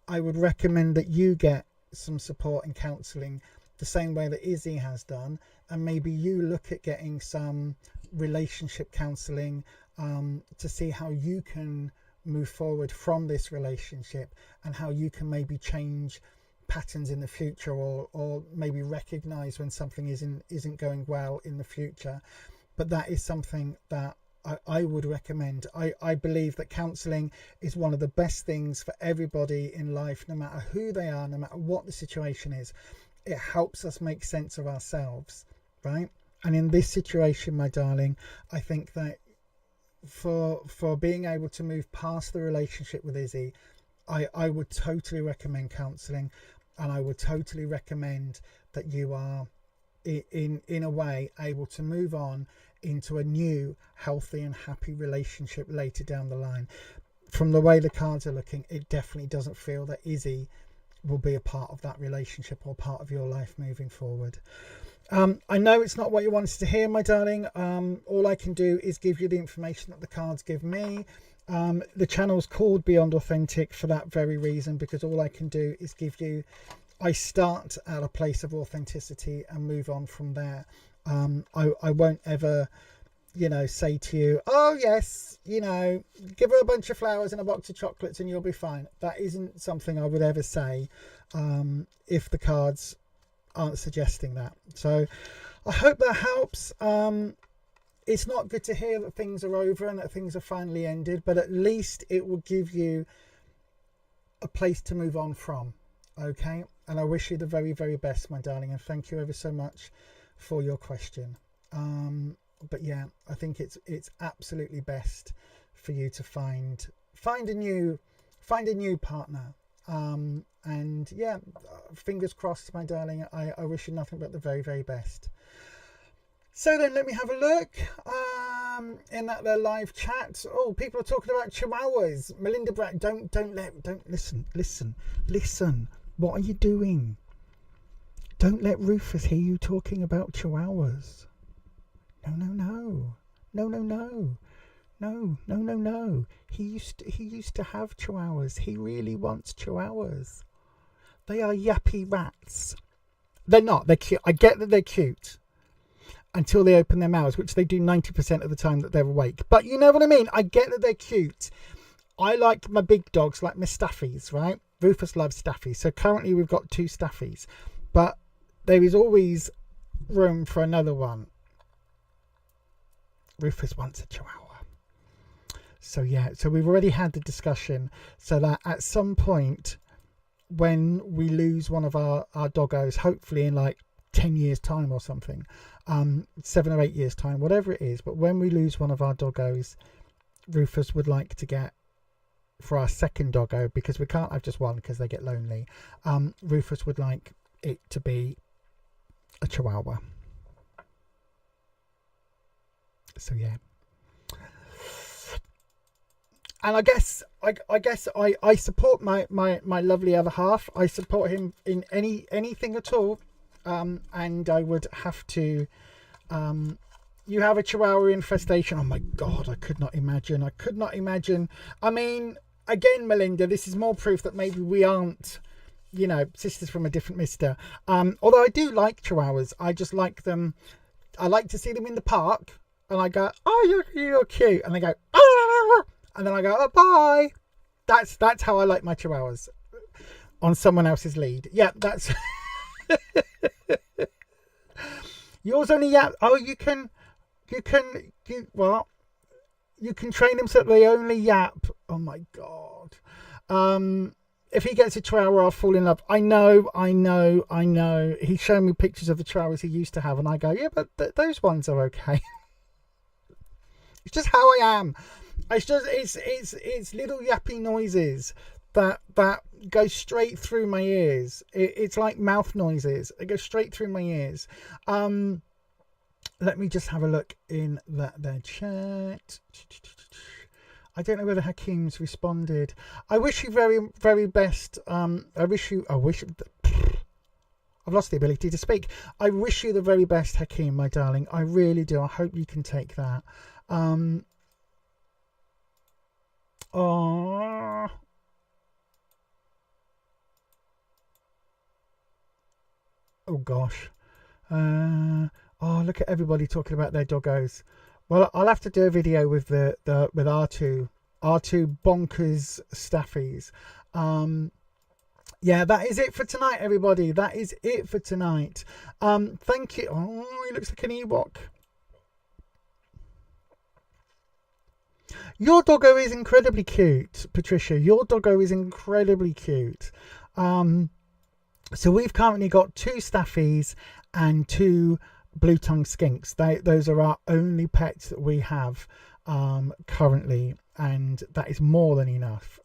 I would recommend that you get some support and counselling the same way that Izzy has done. And maybe you look at getting some relationship counselling to see how you can move forward from this relationship and how you can maybe change patterns in the future, or maybe recognise when something isn't going well in the future. But that is something that I would recommend. I believe that counselling is one of the best things for everybody in life, no matter who they are, no matter what the situation is. It helps us make sense of ourselves, right? And in this situation, my darling, I think that for being able to move past the relationship with Izzy, I would totally recommend counselling, and I would totally recommend that you are in a way able to move on into a new healthy and happy relationship later down the line. From the way the cards are looking, it definitely doesn't feel that Izzy will be a part of that relationship or part of your life moving forward. I know it's not what you wanted to hear, my darling. All I can do is give you the information that the cards give me. The channel's called Beyond Authentic for that very reason, because all I can do is give you, I start at a place of authenticity and move on from there. I won't ever, say to you, oh yes, give her a bunch of flowers and a box of chocolates and you'll be fine. That isn't something I would ever say if the cards aren't suggesting that. So I hope that helps. It's not good to hear that things are over and that things are finally ended, but at least it will give you a place to move on from. Okay, and I wish you the very, very best, my darling, and thank you ever so much for your question. But yeah, I think it's absolutely best for you to find a new partner. And yeah, fingers crossed, my darling. I wish you nothing but the very, very best. So then, let me have a look in that their live chat. Oh, people are talking about chihuahuas. Melinda Brack, don't listen. What are you doing? Don't let Rufus hear you talking about chihuahuas. No. He used to have chihuahuas. He really wants chihuahuas. They are yappy rats. They're not. They're cute. I get that they're cute. until they open their mouths, which they do 90% of the time that they're awake. But you know what I mean? I get that they're cute. I like my big dogs, like my staffies, right? Rufus loves staffies. So currently we've got 2 staffies, but there is always room for another one. Rufus wants a chihuahua. So yeah, so we've already had the discussion so that at some point when we lose one of our doggos, hopefully in like 10 years time or something, 7 or 8 years time, whatever it is, but when we lose one of our doggos, Rufus would like to get, for our second doggo, because we can't have just one because they get lonely, Rufus would like it to be a chihuahua. So yeah. And I guess I support my lovely other half. I support him in anything at all. And I would have to, you have a chihuahua infestation. Oh my God, I could not imagine. I mean, again, Melinda, this is more proof that maybe we aren't, you know, sisters from a different mister. Although I do like chihuahuas. I just like them. I like to see them in the park and I go, oh, you're cute. And they go, ah! And then I go, oh, bye. That's how I like my chihuahuas, on someone else's lead. Yeah, that's... Yours only yap. Oh, you can train them so that they only yap. Oh my God. If he gets a chihuahua, I'll fall in love. I know. He's shown me pictures of the chihuahuas he used to have, and I go, yeah, but those ones are okay. It's just how I am. It's just it's little yappy noises that go straight through my ears. It's like mouth noises. It goes straight through my ears. Let me just have a look in their chat. I don't know whether Hakeem's responded. I wish you very, very best. I've lost the ability to speak. I wish you the very best, Hakeem, my darling. I really do. I hope you can take that. Oh gosh. Look at everybody talking about their doggos. Well, I'll have to do a video with with R2 bonkers staffies. Yeah, that is it for tonight, everybody. That is it for tonight. Thank you. Oh, he looks like an Ewok. Your doggo is incredibly cute, Patricia. Your doggo is incredibly cute. So we've currently got 2 staffies and 2 blue tongue skinks. Those are our only pets that we have currently, and that is more than enough.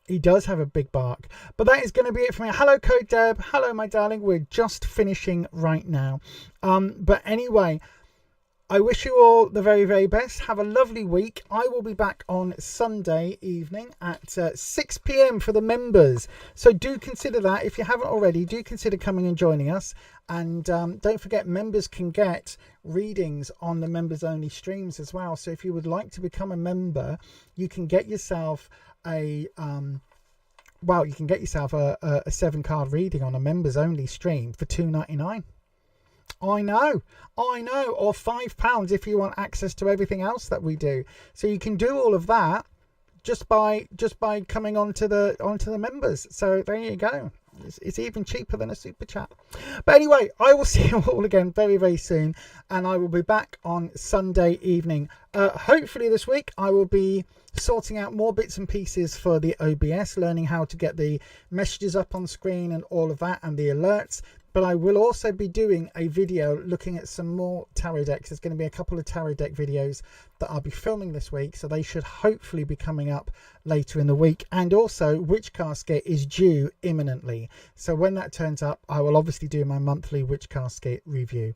He does have a big bark, but that is going to be it for me. Hello, Code Deb. Hello, my darling. We're just finishing right now. But anyway, I wish you all the very, very best. Have a lovely week. I will be back on Sunday evening at 6 p.m. for the members. So do consider that. If you haven't already, do consider coming and joining us. And don't forget, members can get readings on the members only streams as well. So if you would like to become a member, you can get yourself a 7-card reading on a members only stream for $2.99. I know, or £5 if you want access to everything else that we do. So you can do all of that just by coming onto the members. So there you go. It's even cheaper than a super chat. But anyway, I will see you all again very, very soon, and I will be back on Sunday evening. Hopefully this week I will be sorting out more bits and pieces for the OBS, learning how to get the messages up on screen and all of that, and the alerts. But I will also be doing a video looking at some more tarot decks. There's going to be a couple of tarot deck videos that I'll be filming this week, so they should hopefully be coming up later in the week. And also, Witch Casket is due imminently, so when that turns up, I will obviously do my monthly Witch Casket review.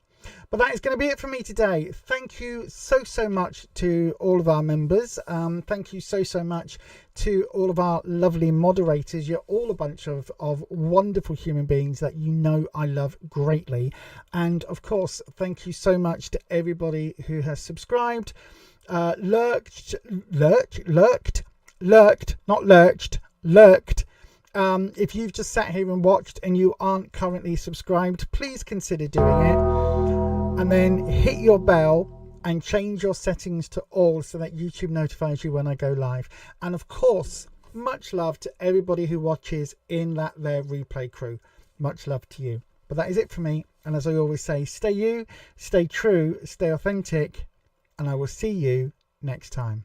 But that is going to be it for me today. Thank you so much to all of our members. Thank you so much to all of our lovely moderators. You're all a bunch of wonderful human beings that you know I love greatly. And of course, thank you so much to everybody who has subscribed, lurked, If you've just sat here and watched and you aren't currently subscribed, please consider doing it. And then hit your bell and change your settings to all so that YouTube notifies you when I go live. And of course, much love to everybody who watches in that there replay crew. Much love to you. But that is it for me. And as I always say, stay you, stay true, stay authentic, and I will see you next time.